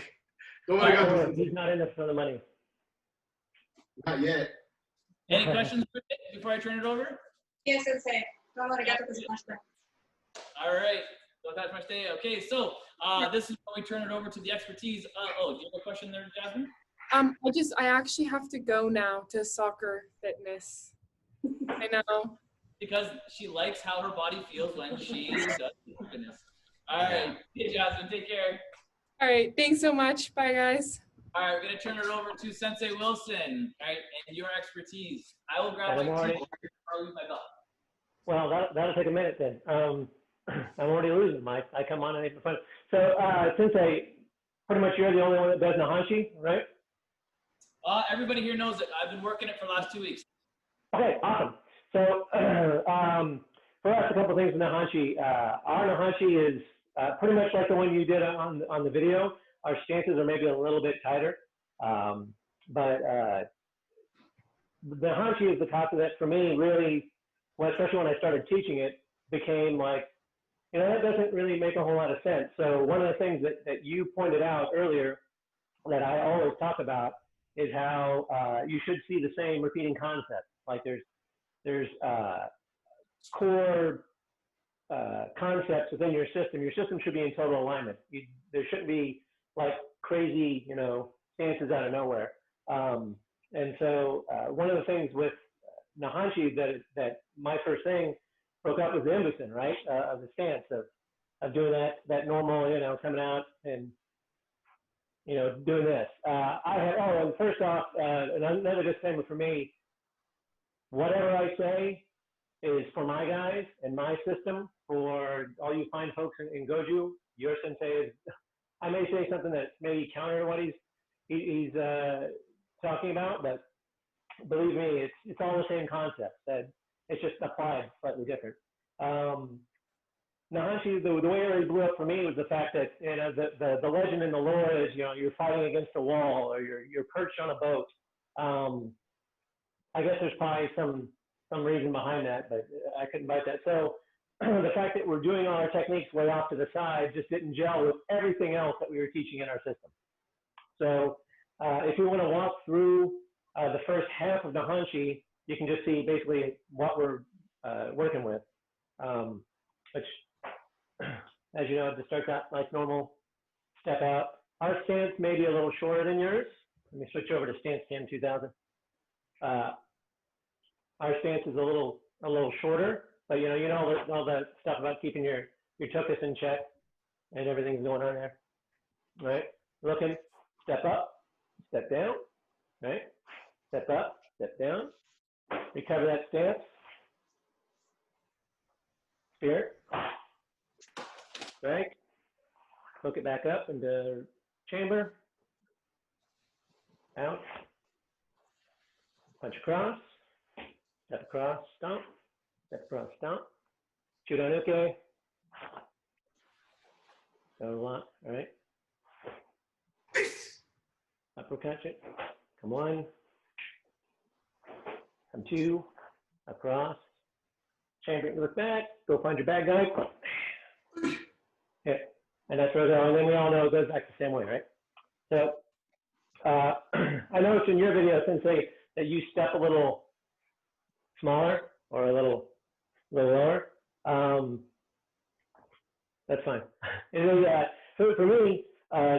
He's not in this for the money. Not yet. Any questions before I turn it over? Yes, Sensei. Don't let it get to this much. All right. Okay, so this is when we turn it over to the expertise. Do you have a question there, Jasmine? I actually have to go now to soccer fitness. I know. Because she likes how her body feels when she does fitness. All right. Hey, Jasmine, take care. All right. Thanks so much. Bye, guys. All right, we're going to turn it over to Sensei Wilson, all right, and your expertise. I will grab my tea or lose my belt. Well, that'll take a minute then. I'm already losing, Mike. I come on and make fun. So, Sensei, pretty much you're the only one that does Naihanchi, right? Everybody here knows it. I've been working it for the last 2 weeks. Okay, awesome. So, for us, a couple of things with Naihanchi. Our Naihanchi is pretty much like the one you did on the video. Our stances are maybe a little bit tighter, but the Hanchi is the kata that for me really, well, especially when I started teaching it, became like, that doesn't really make a whole lot of sense. So one of the things that you pointed out earlier that I always talk about is how you should see the same repeating concepts. Like there's core concepts within your system. Your system should be in total alignment. There shouldn't be like crazy, stances out of nowhere. And so one of the things with Naihanchi that my first thing broke up was the imbusen, right? Of the stance of doing that normal, you know, coming out and, you know, doing this. And first off, another disclaimer for me, whatever I say is for my guys and my system. For all you fine folks in Goju, your sensei is, I may say something that's maybe counter to what he's talking about, but believe me, it's all the same concept. That it's just applied slightly different. Naihanchi, the way it really blew up for me was the fact that, you know, the legend in the lore is, you know, you're fighting against a wall or you're perched on a boat. I guess there's probably some reason behind that, but I couldn't bite that. So the fact that we're doing all our techniques way off to the side just didn't gel with everything else that we were teaching in our system. So if you want to walk through the first half of Naihanchi, you can just see basically what we're working with, which, as you know, to start that like normal step out. Our stance may be a little shorter than yours. Let me switch over to Stance Cam 2000. Our stance is a little shorter, but you know all that stuff about keeping your tuchus in check and everything's going on there, right? Looking, step up, step down, right? Step up, step down. Recover that stance. Spirit. Right. Hook it back up into chamber. Out. Punch across. Step across, stomp. Step across, stomp. Shodan uke. Go a lot. All right. Uppercut it. Come one. Come two. Across. Chamber, look back. Go find your bad guy. Yeah. And that's where and then we all know it goes back the same way, right? So I noticed in your video, Sensei, that you step a little smaller or a little lower. That's fine. So for me, I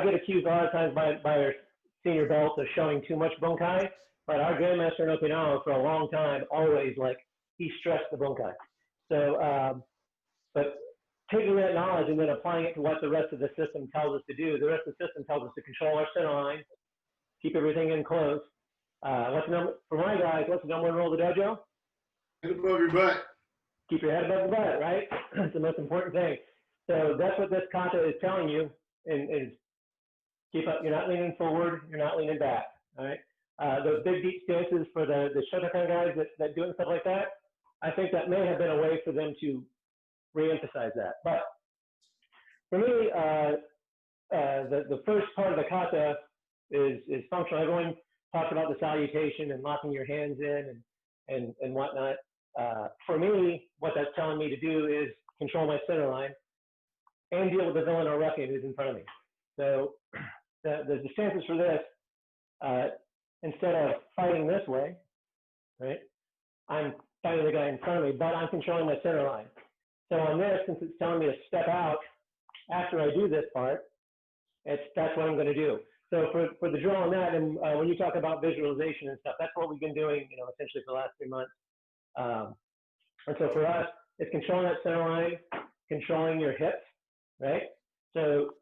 get accused a lot of times by our senior belts of showing too much bunkai, but our grandmaster in Okinawa for a long time always he stressed the bunkai. So, but taking that knowledge and then applying it to what the rest of the system tells us to do, the rest of the system tells us to control our center line, keep everything in close. For my guys, what's the number one rule of the dojo? Head above your butt. Keep your head above the butt, right? That's the most important thing. So that's what this kata is telling you, and is keep up. You're not leaning forward. You're not leaning back. All right. Those big deep stances for the Shodan guys that do it and stuff like that, I think that may have been a way for them to re-emphasize that. But for me, the first part of the kata is functional. Everyone talks about the salutation and locking your hands in and whatnot. For me, what that's telling me to do is control my center line and deal with the villain or ruffian who's in front of me. So the stances for this, instead of fighting this way, right, I'm fighting the guy in front of me, but I'm controlling my center line. So on this, since it's telling me to step out after I do this part, that's what I'm going to do. So for the drill on that, and when you talk about visualization and stuff, that's what we've been doing, essentially for the last 3 months. And so for us, it's controlling that center line, controlling your hips, right? So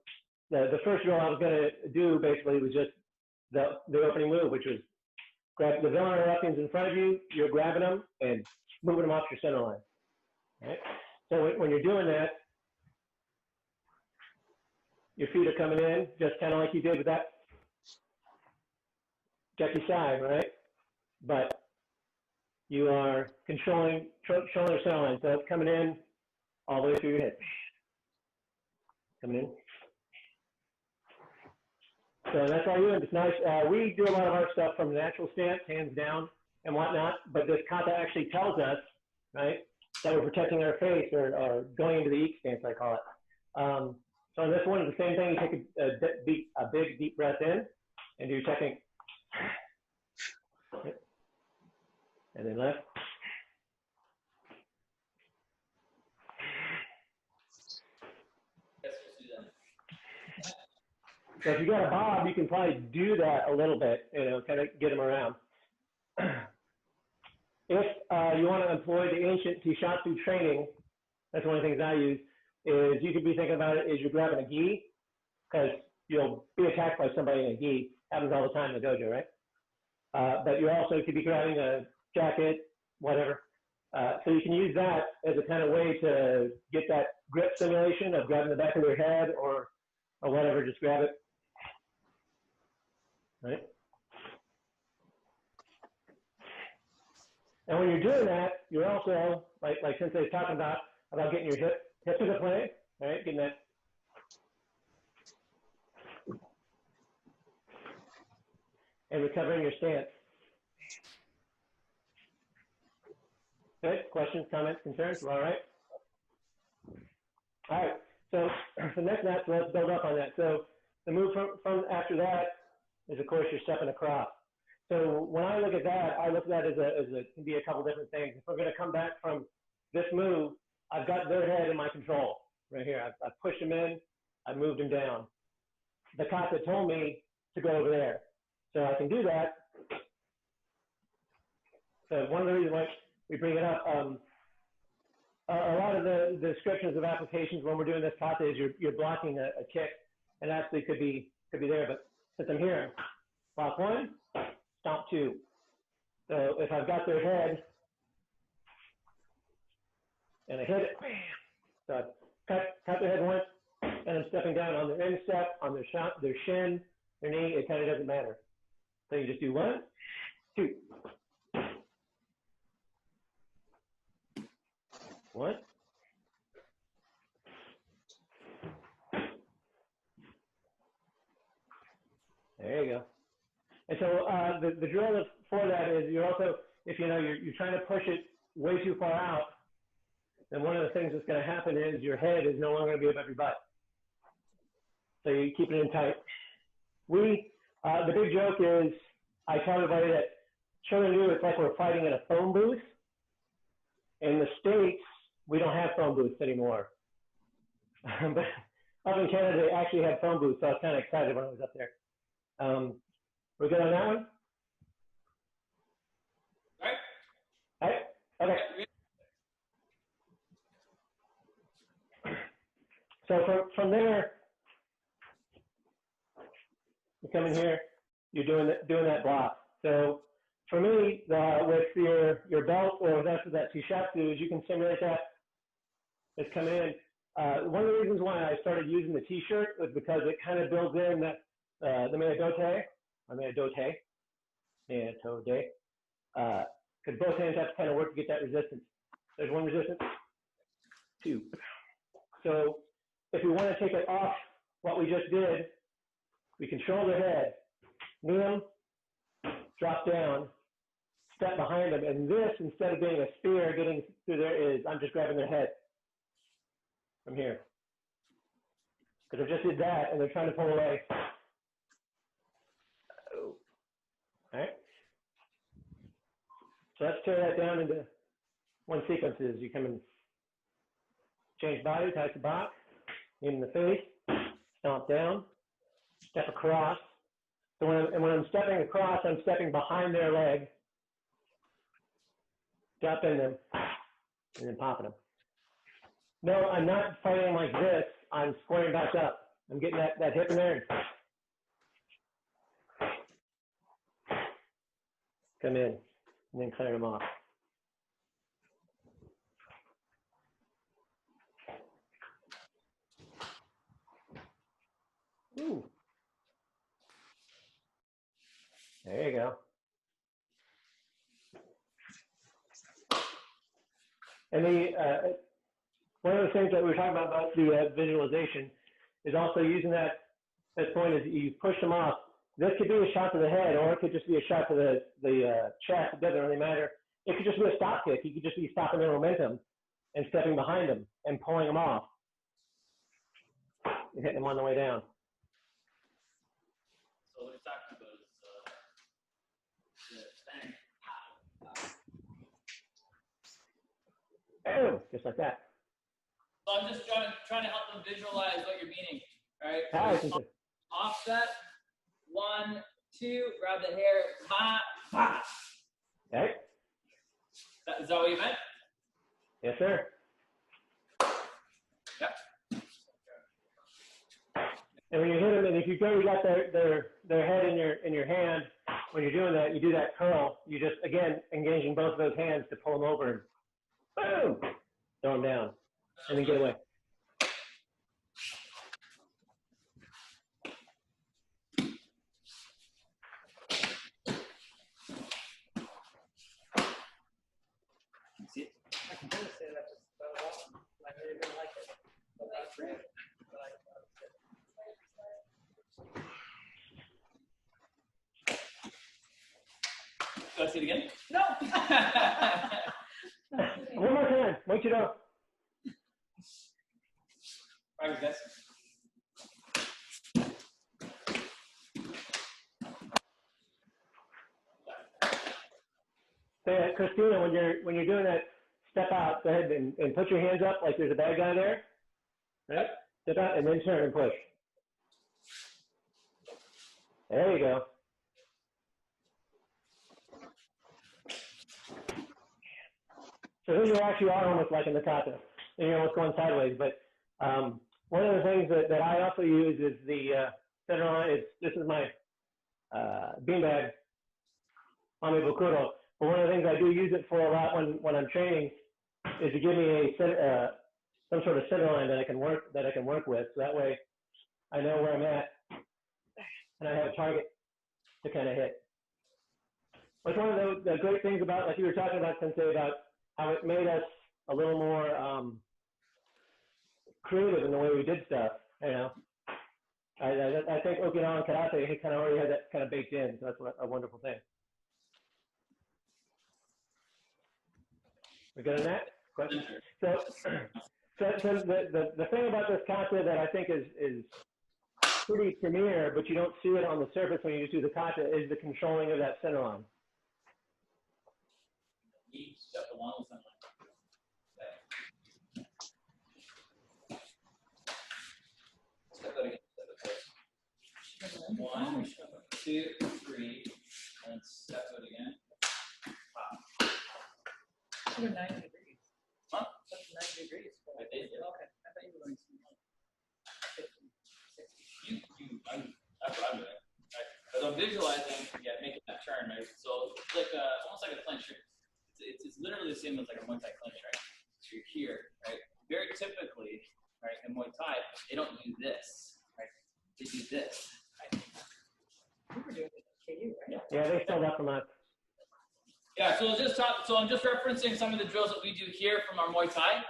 the first drill I was going to do basically was just the opening move, which was grab the villain or ruffians in front of you, you're grabbing them and moving them off your center line, right? So when you're doing that, your feet are coming in, just kind of like you did with that Gekisai, right? But you are controlling your center line. So it's coming in all the way through your hips. Coming in. So that's all you do. It's nice. We do a lot of our stuff from the natural stance, hands down and whatnot, but this kata actually tells us, right, that we're protecting our face or going into the eek stance, I call it. So on this one, it's the same thing. You take a big, deep breath in and do your technique. And then left. So if you got a bob, you can probably do that a little bit, you know, kind of get them around. If you want to employ the ancient Tishatsu training, that's one of the things I use, is you could be thinking about it is you're grabbing a gi, because you'll be attacked by somebody in a gi. Happens all the time in the dojo, right? But you also could be grabbing a jacket, whatever. So you can use that as a kind of way to get that grip simulation of grabbing the back of their head or whatever, just grab it. Right? And when you're doing that, you're also, like Sensei is talking about getting your hip to the plane, right? Getting that. And recovering your stance. Good. Questions, comments, concerns? We're all right? All right. So the next match, let's build up on that. So the move from after that is, of course, you're stepping across. So when I look at that, I look at that as a can be a couple different things. If we're going to come back from this move, I've got their head in my control right here. I've pushed them in. I've moved them down. The kata told me to go over there. So I can do that. So one of the reasons why we bring it up, a lot of the descriptions of applications when we're doing this kata is you're blocking a kick, and actually could be there. But since I'm here, block one, stomp two. So if I've got their head and I hit it, bam. So I cut their head once, and I'm stepping down on their instep, on their shin, their knee. It kind of doesn't matter. So you just do 1, 2. 1. There you go. And so the drill for that is you're also, if you know you're trying to push it way too far out, then one of the things that's going to happen is your head is no longer going to be above your butt. So you keep it in tight. The big joke is, I tell everybody that Shodan, it's like we're fighting in a phone booth. In the States, we don't have phone booths anymore. But up in Canada, they actually have phone booths, so I was kind of excited when I was up there. We're good on that one? All right? Okay. So from there, you come in here, you're doing that block. So for me, with your belt or with that Tishatsu, is you can simulate that. It's coming in. One of the reasons why I started using the T-shirt was because it kind of builds in that the Meadote, because both hands have to kind of work to get that resistance. There's one resistance, 2. So if we want to take it off what we just did, we control the head, kneel, drop down, step behind them, and this, instead of being a spear getting through there, is I'm just grabbing their head from here. Because I just did that, and they're trying to pull away. Oh. All right. So let's tear that down into one sequence. Is you come and change body, type the box, in the face, stomp down, step across. So when I'm stepping across, I'm stepping behind their leg, dropping them, and then popping them. No, I'm not fighting like this. I'm squaring back up. I'm getting that hip in there. Come in, and then clear them off. Ooh. There you go. And one of the things that we were talking about the visualization is also using that point is you push them off. This could be a shot to the head, or it could just be a shot to the chest. It doesn't really matter. It could just be a stop kick. You could just be stopping their momentum and stepping behind them and pulling them off and hitting them on the way down. So let's talk about Oh, just like that. So I'm just trying to help them visualize what you're meaning, right? Ah, So offset. 1, 2, grab the hair, pa, pa. Okay. Is that what you meant? Yes, sir. Yep. And when you hit them, and if you got their head in your hand, when you're doing that, you do that curl. You just, again, engaging both of those hands to pull them over and boom, throw them down, and then get away. See it? I can really say that just so well. I really didn't like it. But that's great. But I Let's see it again. No. One more time. Want you to. Practice, guys. Say, Christina, when you're doing that, step out. Go ahead and put your hands up like there's a bad guy there. Right? Step out and then turn and push. There you go. So here you actually are almost like in the kata. And you're almost going sideways. But one of the things that I also use is the center line. This is my beanbag, Ame Bokuro. But one of the things I do use it for a lot when I'm training is to give me some sort of center line that I can work with. So that way I know where I'm at and I have a target to kind of hit. But one of the great things about, like you were talking about, Sensei, about how it made us a little more creative in the way we did stuff. You know, I think Okinawan karate, he kind of already had that kind of baked in. So that's a wonderful thing. We good on that? Question? So the thing about this kata that I think is pretty premier, but you don't see it on the surface when you just do the kata, is the controlling of that center line. One, 2, 3, and step it again. Wow. 90 degrees. Huh? That's 90 degrees. I did. Okay. I thought you were going to 50, 60. That's what I'm doing. Right? Because I'm visualizing, making that turn, right? So it's like almost like a clinch. It's literally the same as like a Muay Thai clinch, right? So you're here, right? Very typically, right, in Muay Thai, they don't do this, right? They do this. Right? We were doing it at KU, right? Yeah, they stole that from us. Yeah, so I'm just referencing some of the drills that we do here from our Muay Thai.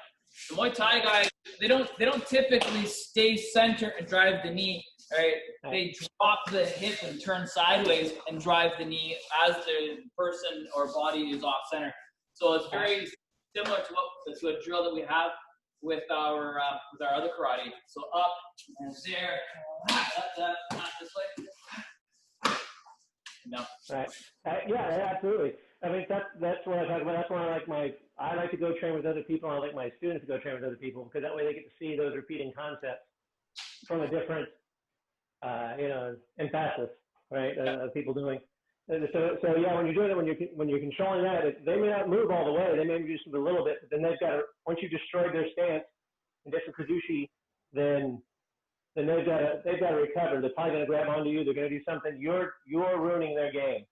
The Muay Thai guys, they don't typically stay center and drive the knee, right? They drop the hip and turn sideways and drive the knee as the person or body is off center. So it's very similar to a drill that we have with our other karate. So up and there, not this way. No. Right. Yeah, absolutely. I mean, that's what I talk about. That's why I like to go train with other people. I like my students to go train with other people because that way they get to see those repeating concepts from a different, emphasis, right? Of people doing. So yeah, when you're doing it, when you're controlling that, they may not move all the way. They may just move a little bit, but then they've got to, once you destroy their stance in different kazushi, then they've got to recover. They're probably going to grab onto you. They're going to do something. You're ruining their game.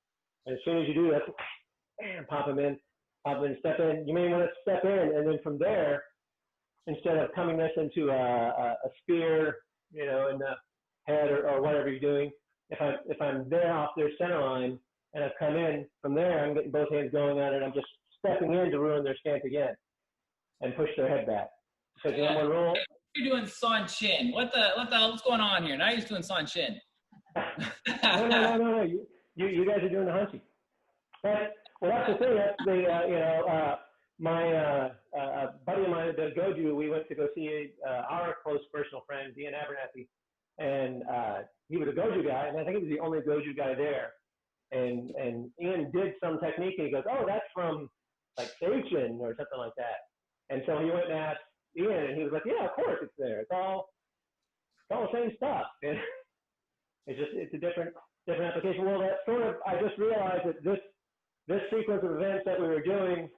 And as soon as you do that, bam, pop them in, step in. You may want to step in, and then from there, instead of coming this into a spear, in the head or whatever you're doing, if I'm there off their center line and I've come in from there, I'm getting both hands going on it. I'm just stepping in to ruin their stance again and push their head back. Because the number one rule. You're doing San Chin. What the what's going on here? Now you're just doing San Chin. No. You guys are doing the Hanchi. But, well, that's the thing. That's my buddy of mine at the Goju, we went to go see our close personal friend, Ian Abernathy. And he was a Goju guy, and I think he was the only Goju guy there. And Ian did some technique, and he goes, oh, that's from, like, Seichin or something like that. And so he went and asked Ian, and he was like, yeah, of course it's there. It's all the same stuff. It's a different application. Well, that sort of, I just realized that this sequence of events that we were doing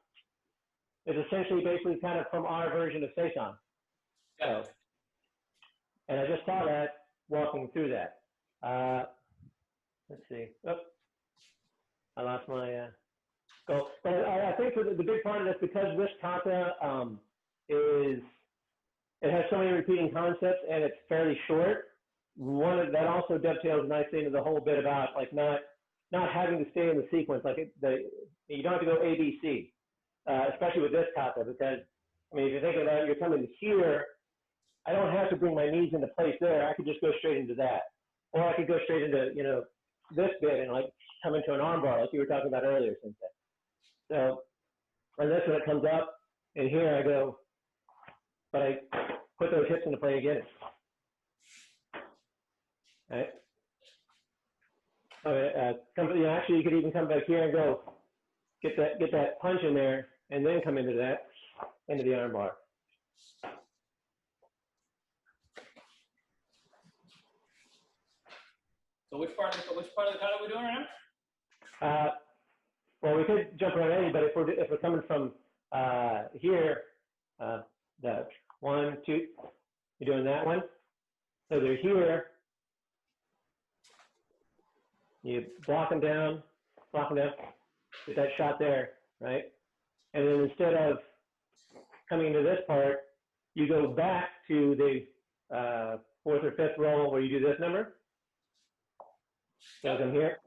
is essentially basically kind of from our version of Seisan. Yeah. So, and I just saw that walking through that. Let's see. Oh, I lost my goal. But I think for the big part of this, because this kata it has so many repeating concepts and it's fairly short. That also dovetails nicely into the whole bit about like not having to stay in the sequence. Like you don't have to go A, B, C, especially with this kata, because I mean, if you're thinking about it, you're coming here. I don't have to bring my knees into place there. I could just go straight into that, or I could go straight into this bit and like come into an armbar like you were talking about earlier, Sensei. So, and this when it comes up, and here I go, but I put those hips into play again. Right. Actually, you could even come back here and go get that punch in there, and then come into the armbar. So which part of the kata are we doing right now? Well, we could jump around any, but if we're coming from here, the 1, 2, you're doing that one. So they're here. You block them down, get that shot there, right? And then instead of coming into this part, you go back to the 4th or 5th roll where you do this number. So come here,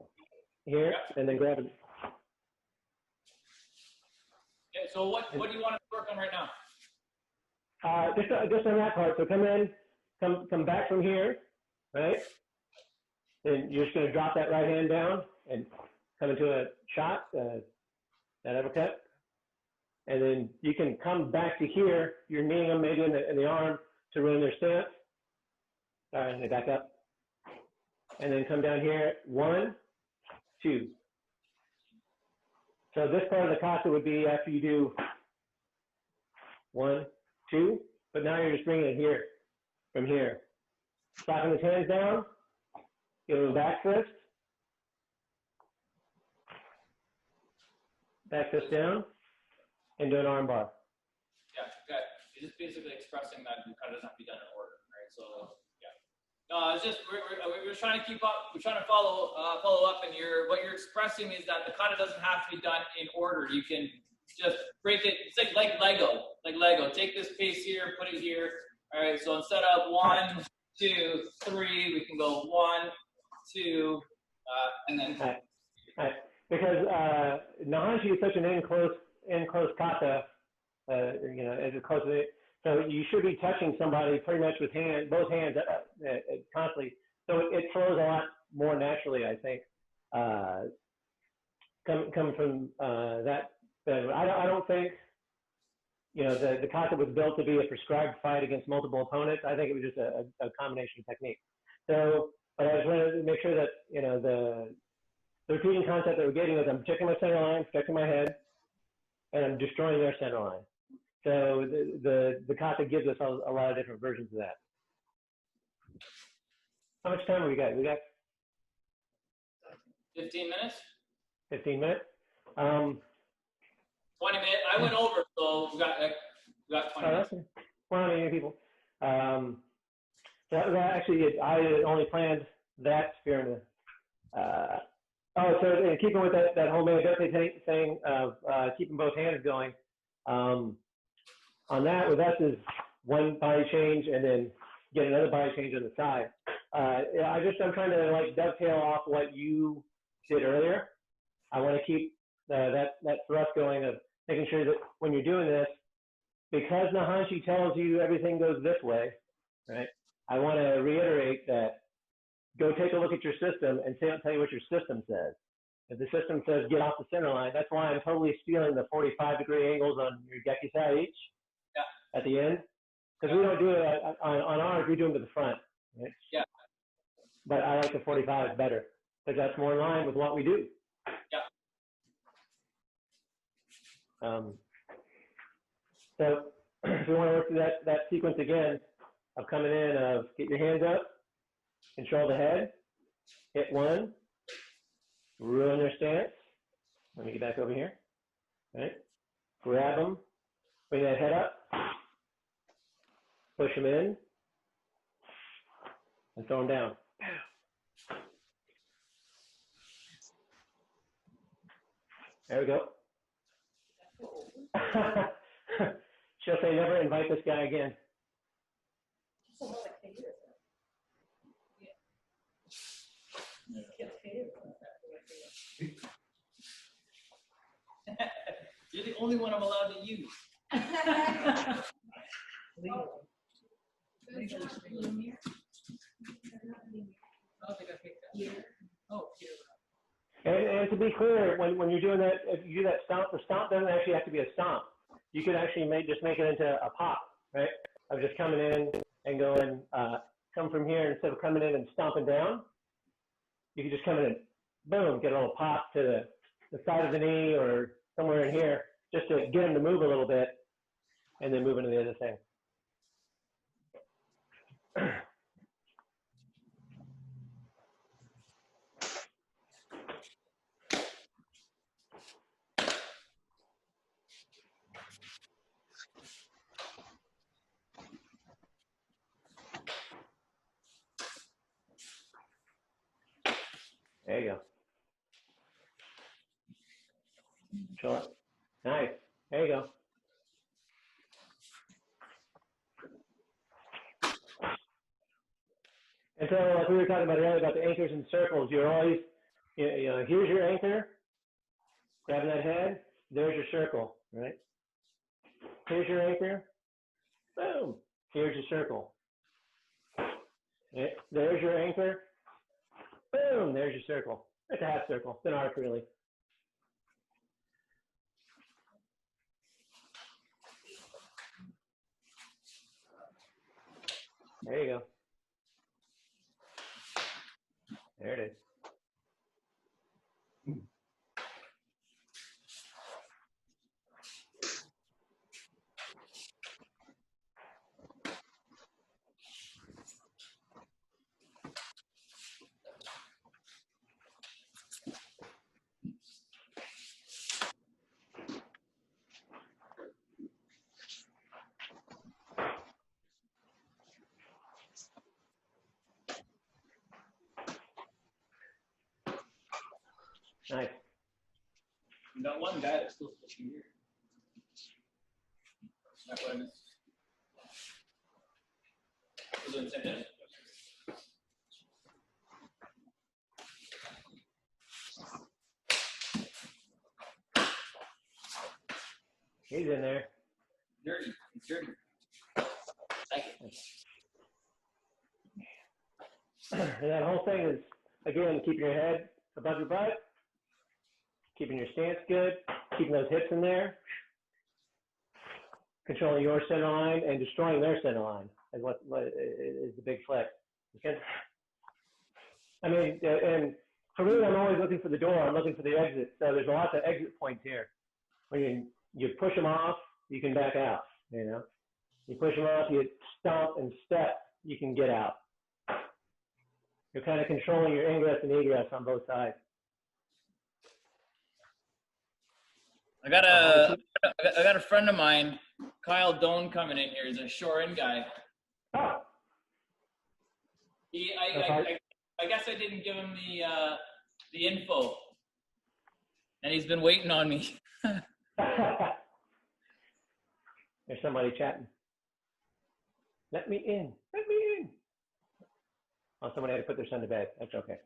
and then grab it. Okay, so what do you want to work on right now? Just on that part. So come back from here, right? Then you're just going to drop that right hand down and come into a shot, that uppercut. And then you can come back to here. You're kneeing them maybe in the arm to ruin their stance. All right, and they back up. And then come down here, 1, 2. So this part of the kata would be after you do 1, 2, but now you're just bringing it here, from here. Slapping his hands down, give him a back fist down, and do an arm bar. Yeah, okay. You're just basically expressing that the kata doesn't have to be done in order, right? So yeah. No, it's just we're trying to keep up. We're trying to follow up, and what you're expressing is that the kata doesn't have to be done in order. You can just break it. It's like Lego. Take this piece here, put it here. All right. So instead of 1, 2, 3, we can go 1, 2, and then. All right. Because Naihanchi is such an enclosed kata, as close as it. So you should be touching somebody pretty much with both hands constantly. So it flows a lot more naturally, I think. Coming from that, I don't think the kata was built to be a prescribed fight against multiple opponents. I think it was just a combination technique. So, but I just wanted to make sure that the repeating concept that we're getting is I'm checking my center line, protecting my head, and I'm destroying their center line. So the kata gives us a lot of different versions of that. How much time have we got? We got 15 minutes. 15 minutes. 20 minutes. I went over, so we got 20 minutes. That's plenty people. That actually, I only planned that here. So in keeping with that whole Megadete thing of keeping both hands going, on that, with us is one body change and then get another body change on the side. I'm trying to like dovetail off what you did earlier. I want to keep that thrust going of making sure that when you're doing this, because Naihanchi tells you everything goes this way, right? I want to reiterate that go take a look at your system and tell you what your system says. If the system says get off the center line, that's why I'm totally stealing the 45-degree angles on your Gekisai each at the end. Because we don't do it on ours, we do them to the front. Right? Yeah. But I like the 45 better because that's more in line with what we do. Yeah. So if we want to work through that sequence again of coming in of get your hands up, control the head, hit one, ruin their stance. Let me get back over here. All right. Grab them, bring that head up, push them in, and throw them down. There we go. She'll say, never invite this guy again. You're the only one I'm allowed to use. And to be clear, when you're doing that, if you do that stomp, the stomp doesn't actually have to be a stomp. You could actually just make it into a pop, right? Of just coming in and going, come from here, instead of coming in and stomping down, you could just come in and boom, get a little pop to the side of the knee or somewhere in here, just to get them to move a little bit, and then move into the other thing. There you go. Sure. Nice. There you go. And so, like we were talking about earlier about the anchors and circles, you're always, you know, here's your anchor, grabbing that head, there's your circle, right? Here's your anchor, boom, here's your circle. There's your anchor, boom, there's your circle. It's a half circle, it's an arc really. There you go. There it is. Nice. We got one guy that's still pushing here. That's what I missed. Was it intended? He's in there. Dirty. It's dirty. Like it. And that whole thing is, again, keeping your head above your butt, keeping your stance good, keeping those hips in there, controlling your center line and destroying their center line is what is the big flex. Okay? I mean, and for me, I'm always looking for the door. I'm looking for the exit. So there's lots of exit points here. When you push them off, you can back out, you know. You push them off, you stomp and step, you can get out. You're kind of controlling your ingress and egress on both sides. I got a friend of mine, Kyle Doan, coming in here. He's a Shodan guy. Oh. I guess I didn't give him the info, and he's been waiting on me. There's somebody chatting. Let me in. Let me in. Oh, somebody had to put their son to bed. That's okay.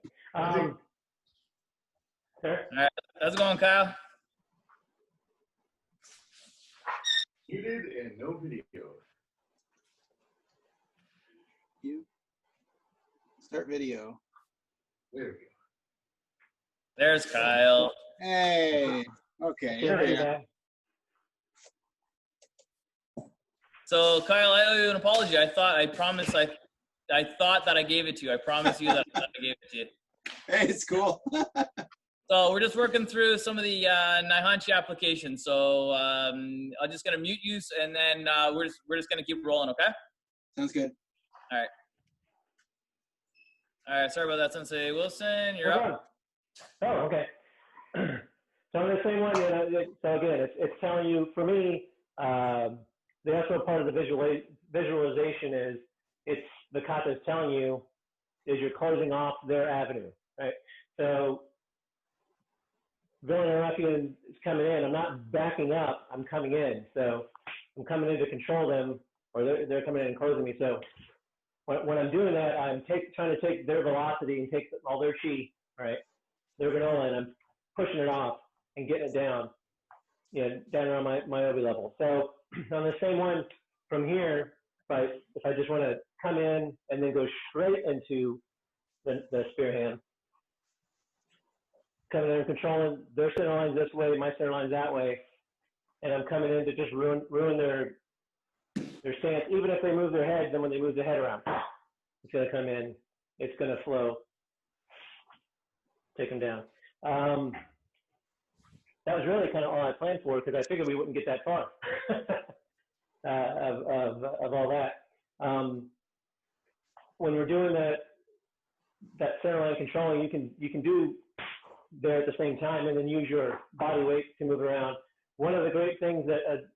Sir? All right, how's it going, Kyle? Muted and no video. You start video. There we go. There's Kyle. Hey. Okay. Here we are. So Kyle, I owe you an apology. I thought that I gave it to you. I promise you that I gave it to you. Hey, it's cool. So we're just working through some of the Naihanchi applications. So I'm just gonna mute you, and then we're just gonna keep rolling. Okay? Sounds good. All right. All right, sorry about that, Sensei Wilson. You're up. Oh, okay. So on the same one, so again, it's telling you, for me, the actual part of the visualization is, it's the kata is telling you is you're closing off their avenue, right? So villain or ruffian is coming in. I'm not backing up. I'm coming in. So I'm coming in to control them, or they're coming in and closing me. So when I'm doing that, I'm trying to take their velocity and take all their chi, right? Their granola, and I'm pushing it off and getting it down, down around my obi level. So on the same one from here, if I just want to come in and then go straight into the spear hand, coming in and controlling their center lines this way, my center lines that way, and I'm coming in to just ruin their stance. Even if they move their head, then when they move their head around, it's going to come in, it's going to flow, take them down. That was really kind of all I planned for, because I figured we wouldn't get that far of all that. When we're doing that center line controlling, you can do there at the same time, and then use your body weight to move around. One of the great things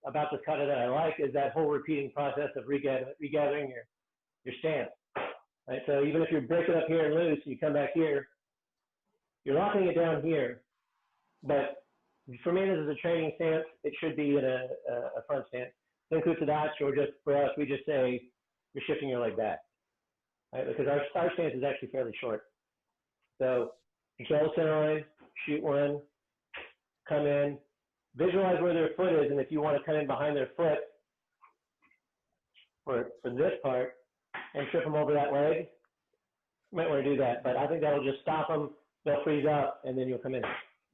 about this kata that I like is that whole repeating process of regathering your stance. Right? So even if you're breaking up here and loose, you come back here, you're locking it down here. But for me, this is a training stance. It should be in a front stance. Senkutsudachi, or just for us, we just say you're shifting your leg back. Right? Because our stance is actually fairly short. So control center line, shoot one, come in, visualize where their foot is, and if you want to come in behind their foot for this part and trip them over that leg, you might want to do that. But I think that'll just stop them. They'll freeze up, and then you'll come in,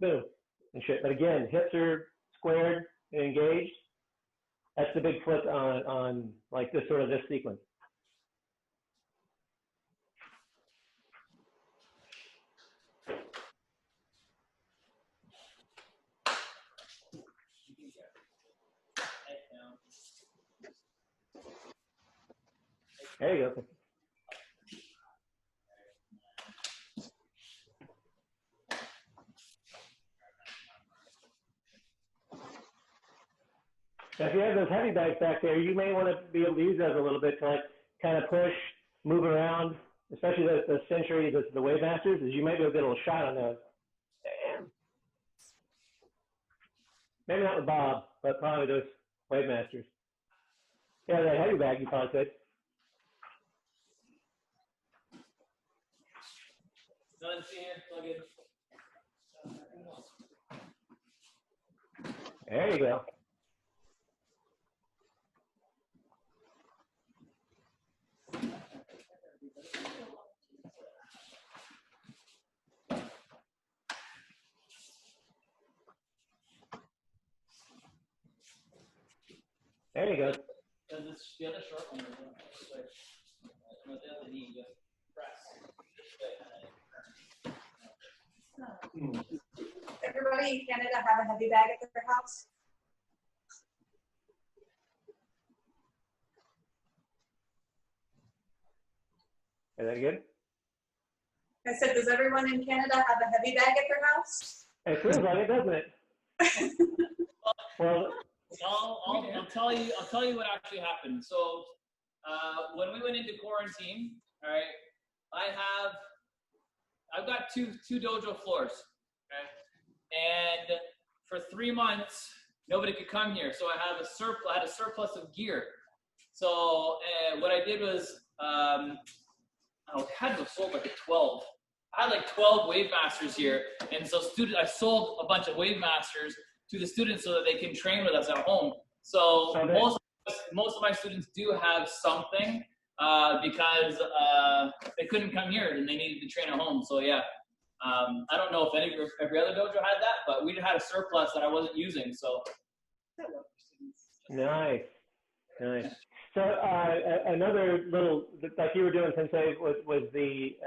boom, and shit. But again, hips are squared and engaged. That's the big flip on like this sequence. There you go. So if you have those heavy bags back there, you may want to be able to use those a little bit to like kind of push, move around, especially the Century, the Wave Masters, is you might be able to get a little shot on those. Damn. Maybe not with Bob, but probably those Wave Masters. Yeah, that heavy bag you probably could. Nothing here, plug in. There you go. There you go. Because it's the other short one. The other knee, just press. Everybody in Canada have a heavy bag at their house? Is that good? I said, does everyone in Canada have a heavy bag at their house? It feels like it, doesn't it? Well, I'll tell you what actually happened. So when we went into quarantine, all right, I've got two dojo floors, okay, and for 3 months nobody could come here, so I had a surplus of gear. So what I did was I had to have sold like 12. I had like 12 Wave Masters here, and so I sold a bunch of Wave Masters to the students so that they can train with us at home. So most of my students do have something because they couldn't come here and they needed to train at home. So yeah, I don't know if every other dojo had that, but we had a surplus that I wasn't using. So nice. So another little, like you were doing, Sensei, was the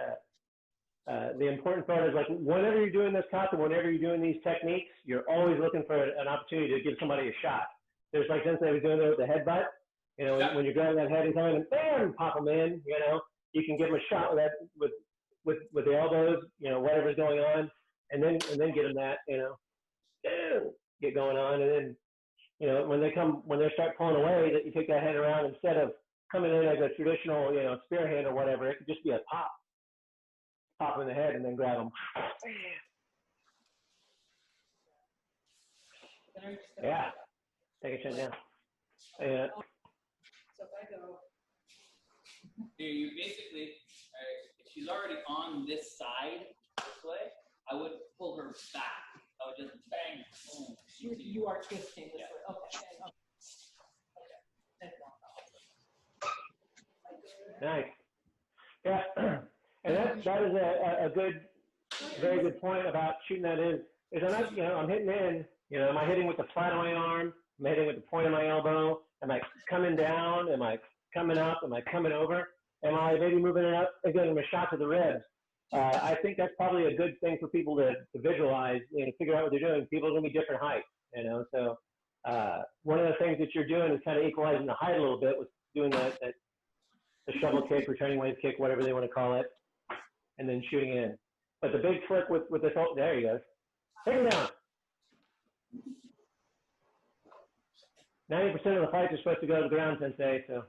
important part is like whenever you're doing this kata, whenever you're doing these techniques, you're always looking for an opportunity to give somebody a shot. There's like Sensei was doing there with the headbutt. When you're grabbing that head and coming and bam, pop them in. You can give them a shot with with the elbows, whatever's going on, and then get them that, get going on, and then, when they start pulling away, that you take that hand around instead of coming in as a traditional, spear hand or whatever. It could just be a pop in the head, and then grab them. Yeah, take a chin down. Yeah. So if I go. You basically, if she's already on this side, this way, I would pull her back. I would just bang. Boom. You are twisting this way. Okay. Okay. Nice. Yeah, and that is a very good point about shooting that in. Is I'm hitting in. Am I hitting with the flat of my arm? Am I hitting with the point of my elbow? Am I coming down? Am I coming up? Am I coming over? Am I maybe moving it up and getting a shot to the ribs? I think that's probably a good thing for people to visualize, figure out what they're doing. People are going to be different heights, So one of the things that you're doing is kind of equalizing the height a little bit with doing the shovel kick, returning wave kick, whatever they want to call it, and then shooting in. But the big trick with this whole, there you go. Take him down. 90% of the fights are supposed to go to the ground, Sensei, so.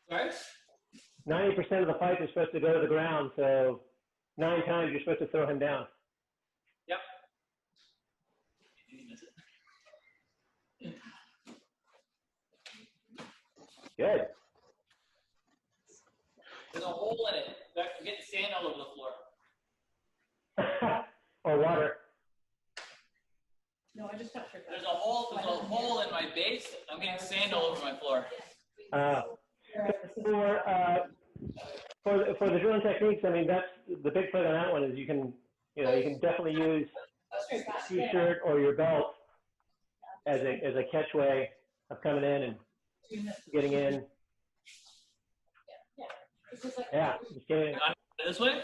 Sorry? 90% of the fights are supposed to go to the ground, so 9 times you're supposed to throw him down. Yep. Good. There's a hole in it. I'm getting sand all over the floor. Or water. No, I just touched her. There's a hole in my base. I'm getting sand all over my floor. For the drilling techniques, I mean, that's the big thing on that one is you can definitely use t-shirt or your belt as a catchway of coming in and getting in. Yeah, just getting in. This way?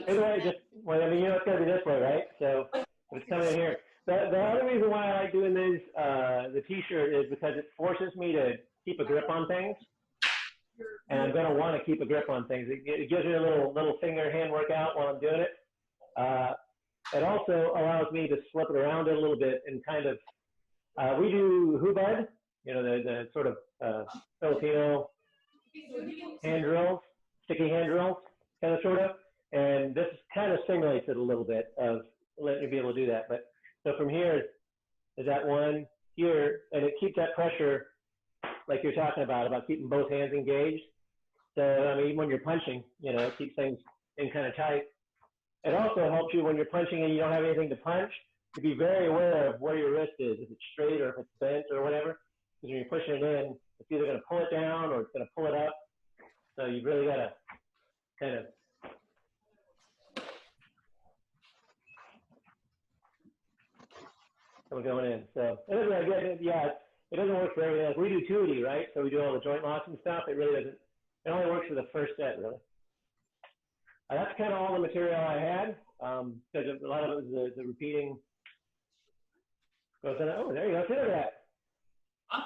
Either way, it's gotta be this way, right? So it's coming in here. The other reason why I like doing this, the t-shirt is because it forces me to keep a grip on things. And I'm going to want to keep a grip on things. It gives me a little finger hand workout while I'm doing it. It also allows me to slip it around a little bit and kind of, we do hubud, the sort of Filipino hand drills, sticky hand drills, kind of sort of. And this kind of simulates it a little bit of letting you be able to do that. But so from here, is that one here, and it keeps that pressure like you're talking about keeping both hands engaged. So, I mean, when you're punching, it keeps things in kind of tight. It also helps you when you're punching and you don't have anything to punch, to be very aware of where your wrist is, if it's straight or if it's bent or whatever. Because when you're pushing it in, it's either going to pull it down or it's going to pull it up. So you've really got to kind of going in. So it doesn't work for everything. Like we do 2D, right? So we do all the joint locks and stuff. It really doesn't. It only works for the first set, really. That's kind of all the material I had. Because a lot of it was the repeating. Goes in. Oh, there you go. So look at that. Huh?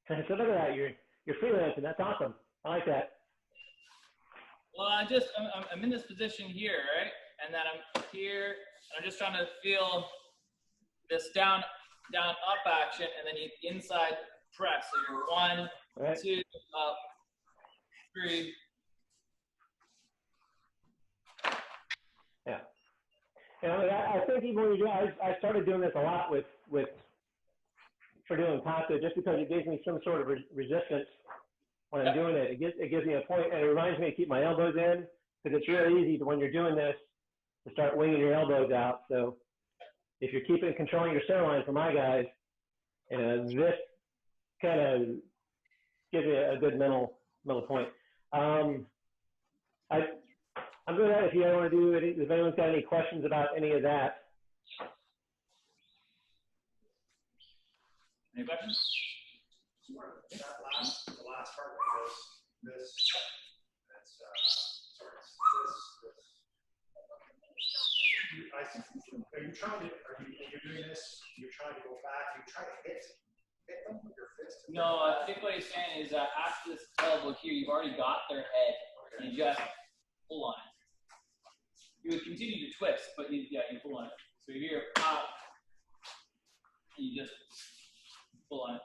So look at that. You're freelancing. That's awesome. I like that. Well, I'm in this position here, right? And then I'm here. And I'm just trying to feel this down up action, and then you inside press. So you're 1, Right. 2, up, 3. Yeah. I think even when you do, I started doing this a lot for doing kata, just because it gives me some sort of resistance when I'm doing it. It gives me a point, and it reminds me to keep my elbows in, because it's really easy when you're doing this to start winging your elbows out. So if you're controlling your center line for my guys, this kind of gives you a good mental point. I'm good at it if you want to do it. If anyone's got any questions about any of that. Any questions? The last part of this, you're doing this, you're trying to go back, you try to hit them with your fist? No, I think what he's saying is after this elbow here, you've already got their head. and you just pull on it. You would continue to twist, but you pull on it. So you hear pop, and you just pull on it.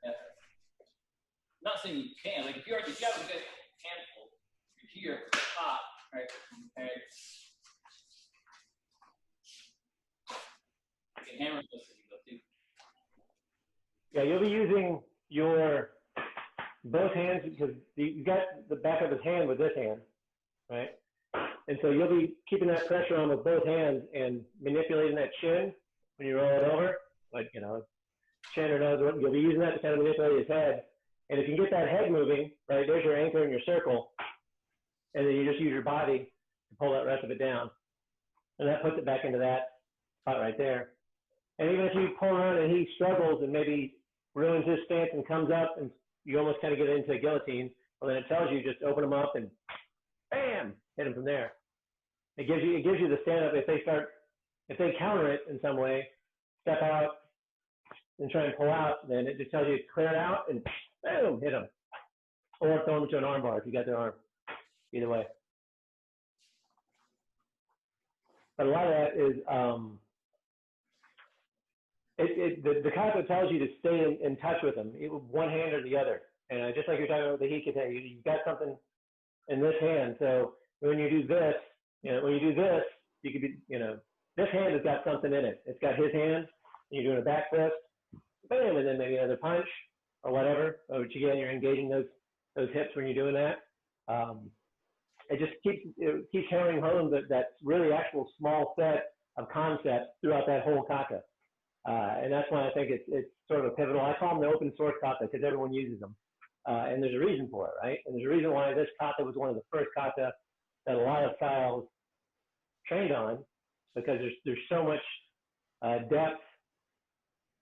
Yeah. I'm not saying you can. Like if you have a good handful, you hear pop, right? Right. You can hammer this if you go too. Yeah, you'll be using your both hands because you got the back of his hand with this hand, right? And so you'll be keeping that pressure on with both hands and manipulating that chin when you roll it over, like, you know, chin or nose. You'll be using that to kind of manipulate his head. And if you can get that head moving, right, there's your anchor in your circle. And then you just use your body to pull that rest of it down. And that puts it back into that spot right there. And even if you pull around and he struggles and maybe ruins his stance and comes up and you almost kind of get into a guillotine, well, then it tells you just open them up and bam, hit him from there. It gives you the stand up. If they counter it in some way, step out and try and pull out, then it just tells you to clear it out and boom, hit them. Or throw them to an arm bar if you got their arm. Either way. But a lot of that is the kata tells you to stay in touch with them, one hand or the other. And just like you're talking about the hikite, you've got something in this hand. So when you do this, you could be, this hand has got something in it. It's got his hand, and you're doing a back fist, bam, and then maybe another punch or whatever. Which again, you're engaging those hips when you're doing that. It just keeps hammering home that really actual small set of concepts throughout that whole kata. And that's why I think it's sort of a pivotal. I call them the open source kata because everyone uses them. And there's a reason for it, right? And there's a reason why this kata was one of the first kata that a lot of styles trained on, because there's so much depth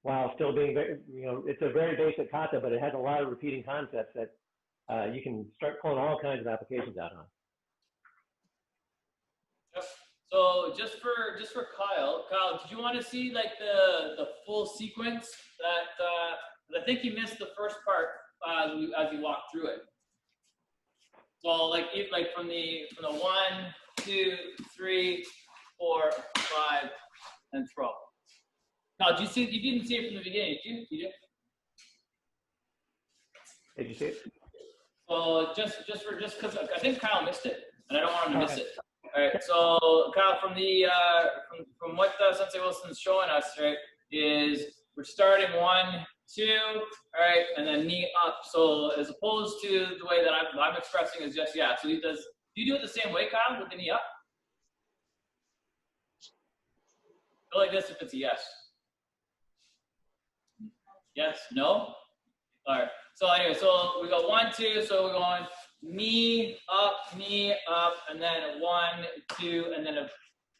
while still being very, it's a very basic kata, but it has a lot of repeating concepts that you can start pulling all kinds of applications out on. Yep. So just for Kyle, did you want to see like the full sequence that I think you missed the first part as you walked through it. So like from the 1, 2, 3, 4, 5, and throw. Now, you didn't see it from the beginning, did you? Did you see it? So just because I think Kyle missed it, and I don't want him to miss it. All right. So Kyle, from what Sensei Wilson's showing us, right, is we're starting 1, 2, all right, and then knee up. So as opposed to the way that I'm expressing is just, yeah. So he does. Do you do it the same way, Kyle, with the knee up? Go like this if it's a yes. Yes, no? All right. So anyway, so we go 1, 2. So we're going knee up, and then 1, 2, and then a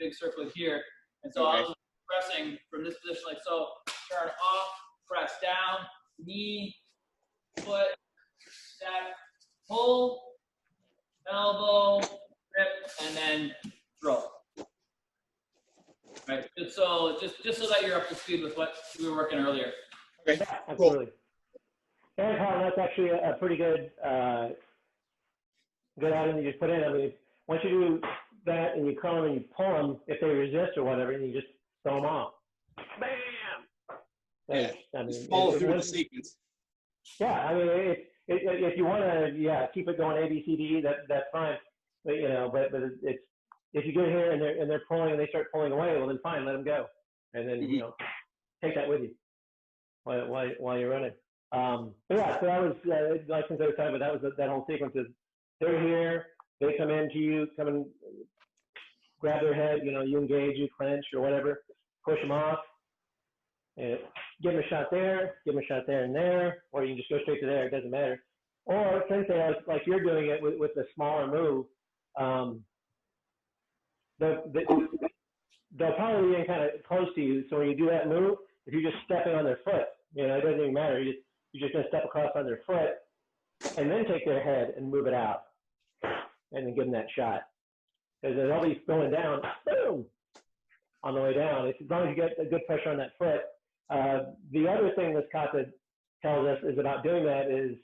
big circle here. And so I was pressing from this position like so. Turn off, press down, knee, foot, step, pull, elbow, grip, and then throw. Right. Just so that you're up to speed with what we were working earlier. Okay. Yeah, absolutely. And Kyle, that's actually a pretty good item you just put in. I mean, once you do that and you come them and you pull them, if they resist or whatever, and you just throw them off. Bam! Yeah. I mean, Just follow through the sequence. Yeah, I mean, if you want to, keep it going A, B, C, D, E, that's fine. But but it's if you get here and they're pulling and they start pulling away, well then fine, let them go, and then take that with you while you're running. But yeah, so that was like since I was talking about that whole sequence is they're here, they come into you, come and grab their head, you engage, you clench or whatever, push them off, and give them a shot there, give them a shot there and there, or you can just go straight to there, it doesn't matter. Or Sensei, like you're doing it with the smaller move, they'll probably be kind of close to you. So when you do that move, if you're just stepping on their foot, it doesn't even matter. You're just going to step across on their foot and then take their head and move it out and then give them that shot. Because they'll be going down, boom, on the way down. As long as you get a good pressure on that foot. The other thing this kata tells us is about doing that is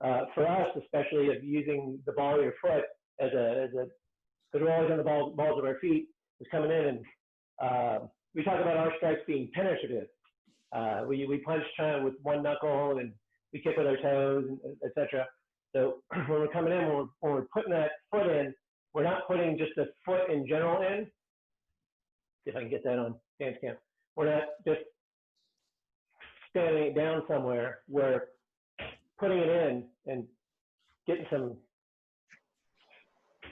for us, especially of using the ball of your foot as a, because we're always on the balls of our feet, is coming in and we talk about our strikes being penetrative. We punch with one knuckle and we kick with our toes, etc. So when we're coming in, when we're putting that foot in, we're not putting just the foot in general in. See if I can get that on dance cam. We're not just standing it down somewhere. We're putting it in and getting some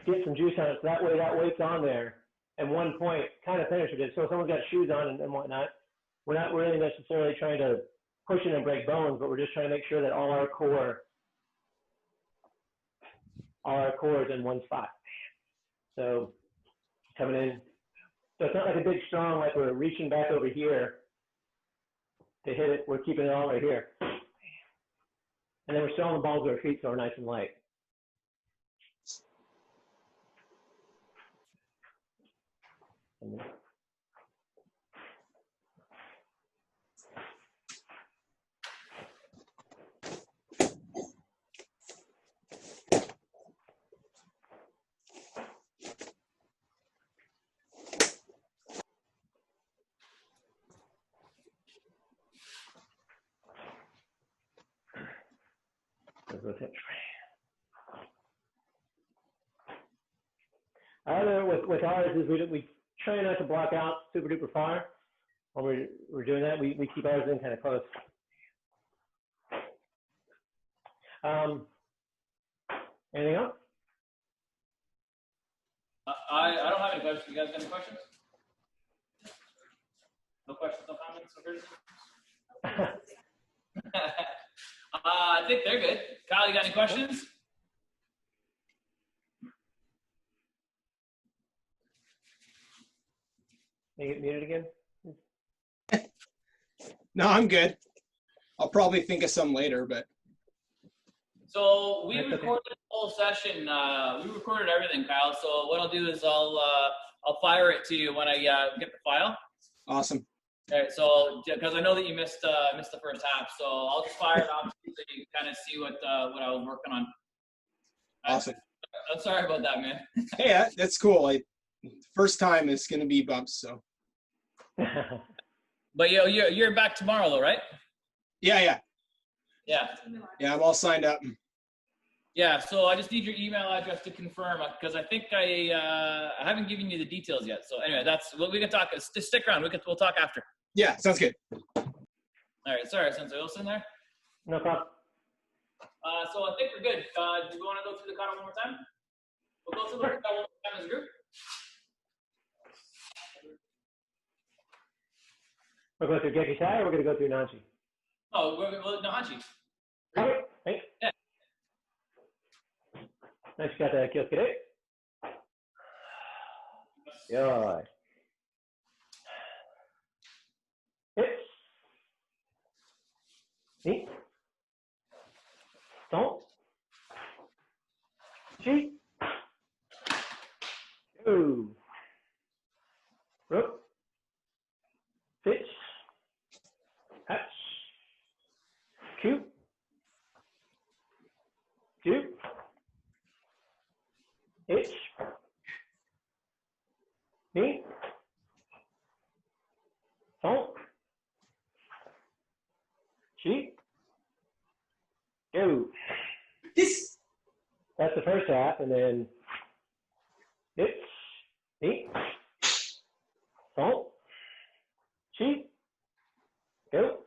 juice on it. So that way that weight's on there. And one point kind of penetrative. So if someone's got shoes on and whatnot, we're not really necessarily trying to push in and break bones, but we're just trying to make sure that all our core is in one spot. So coming in. So it's not like a big strong, like we're reaching back over here to hit it. We're keeping it all right here. And then we're still on the balls of our feet, so we're nice and light. And then, with ours is we try not to block out super duper far when we're doing that. We keep ours in kind of close. Anything else? I don't have any questions. You guys got any questions? No questions, no comments, no criticisms? I think they're good. Kyle, you got any questions? Can you get muted again? No, I'm good. I'll probably think of some later, but. So we That's recorded the whole session. We recorded everything, Kyle. So what I'll do is I'll fire it to you when I get the file. Awesome. All right. So because I know that you missed the first half, so I'll just fire it off so you can kind of see what I was working on. Awesome. I'm sorry about that, man. Hey, that's cool. First time is going to be bumps, so. But you're back tomorrow, though, right? Yeah. Yeah. Yeah, I'm all signed up. Yeah. So I just need your email address to confirm because I think I haven't given you the details yet. So anyway, we can talk. Stick around. We'll talk after. Yeah, sounds good. All right. Sorry, Sensei Wilson there. No problem. So I think we're good. Do you want to go through the kata one more time? We'll go through the kata one more time as a group. We're going through Gekisai, or we're going to go through Naihanchi? Oh, we're Naihanchi. Okay, thanks. Yeah. Nice, you got the Kyokure. Yeah. Hit. Knee. Don't. Chi. Go. Rook. Pitch. Hatch. Cue. Cue. H. Knee. Don't. Chi. Go. Yes. That's the first half, and then it's knee. Don't. Chi. Go.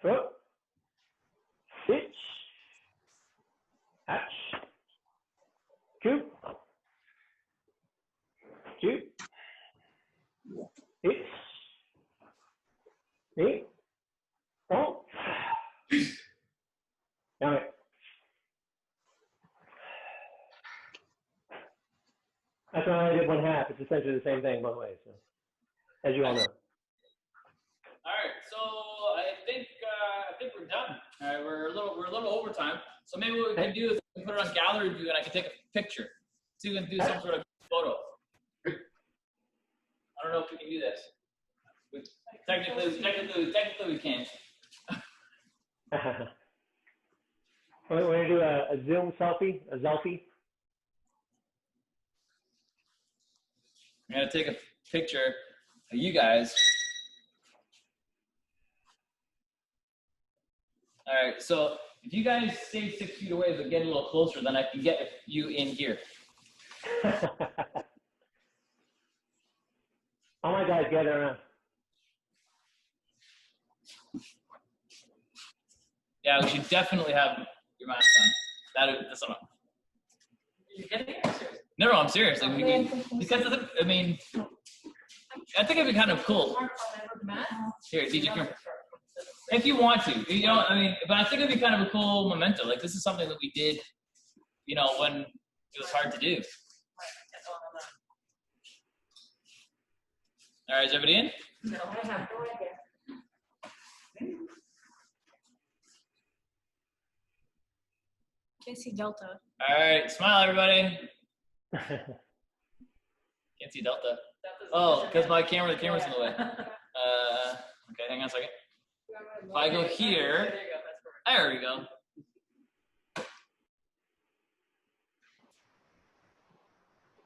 Throw. Pitch. Hatch. Cue. Cue. Pitch. Knee. Don't. Got it. That's why I only did one half. It's essentially the same thing both ways, so, as you all know. All right, so I think we're done. All right, we're a little over time. So maybe what we can do is we can put it on gallery view, and I can take a picture, so you can do some sort of photo. I don't know if we can do this. Technically we can't. We're going to do a Zoom selfie, a selfie. I'm gonna take a picture of you guys. All right, so if you guys stay 6 feet away but get a little closer, then I can get you in here. All my guys gather around. Yeah, we should definitely have your mask on. That's not. You kidding? I'm serious. No, I'm serious. Like, because of the, I mean, I think it'd be kind of cool. Here, DJ, come here. If you want to, you know, I mean, but I think it'd be kind of a cool memento. Like, this is something that we did, you know, when it was hard to do. All right, is everybody in? No, I have no idea. Can't see Delta. All right, smile, everybody. Can't see Delta. Oh, because the camera's in the way. Okay, hang on a second. If I go here, there we go.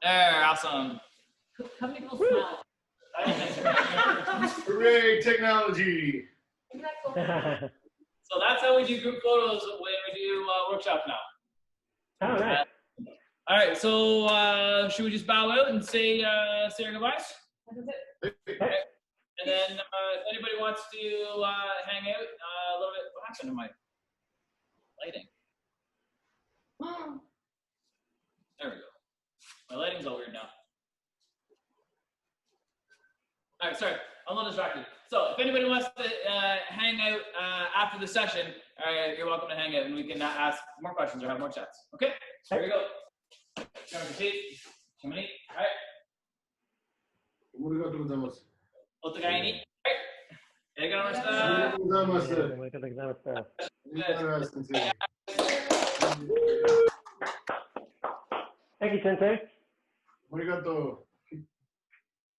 There, awesome. How many people smile? Hooray, technology. So that's how we do group photos when we do workshop now. All right. All right, so should we just bow out and say our goodbyes? Okay. And then if anybody wants to hang out a little bit, what happened to my lighting? There we go. My lighting's all weird now. All right, sorry, I'm a little distracted. So if anybody wants to hang out after the session, you're welcome to hang out and we can ask more questions or have more chats. Okay, here we go. All right. おめでとうございます。お互いに。はい。ありがとうございました。ありがとうございます。ありがとうございました。ありがとうございます、先生。 Thank you, Sensei. ありがとう。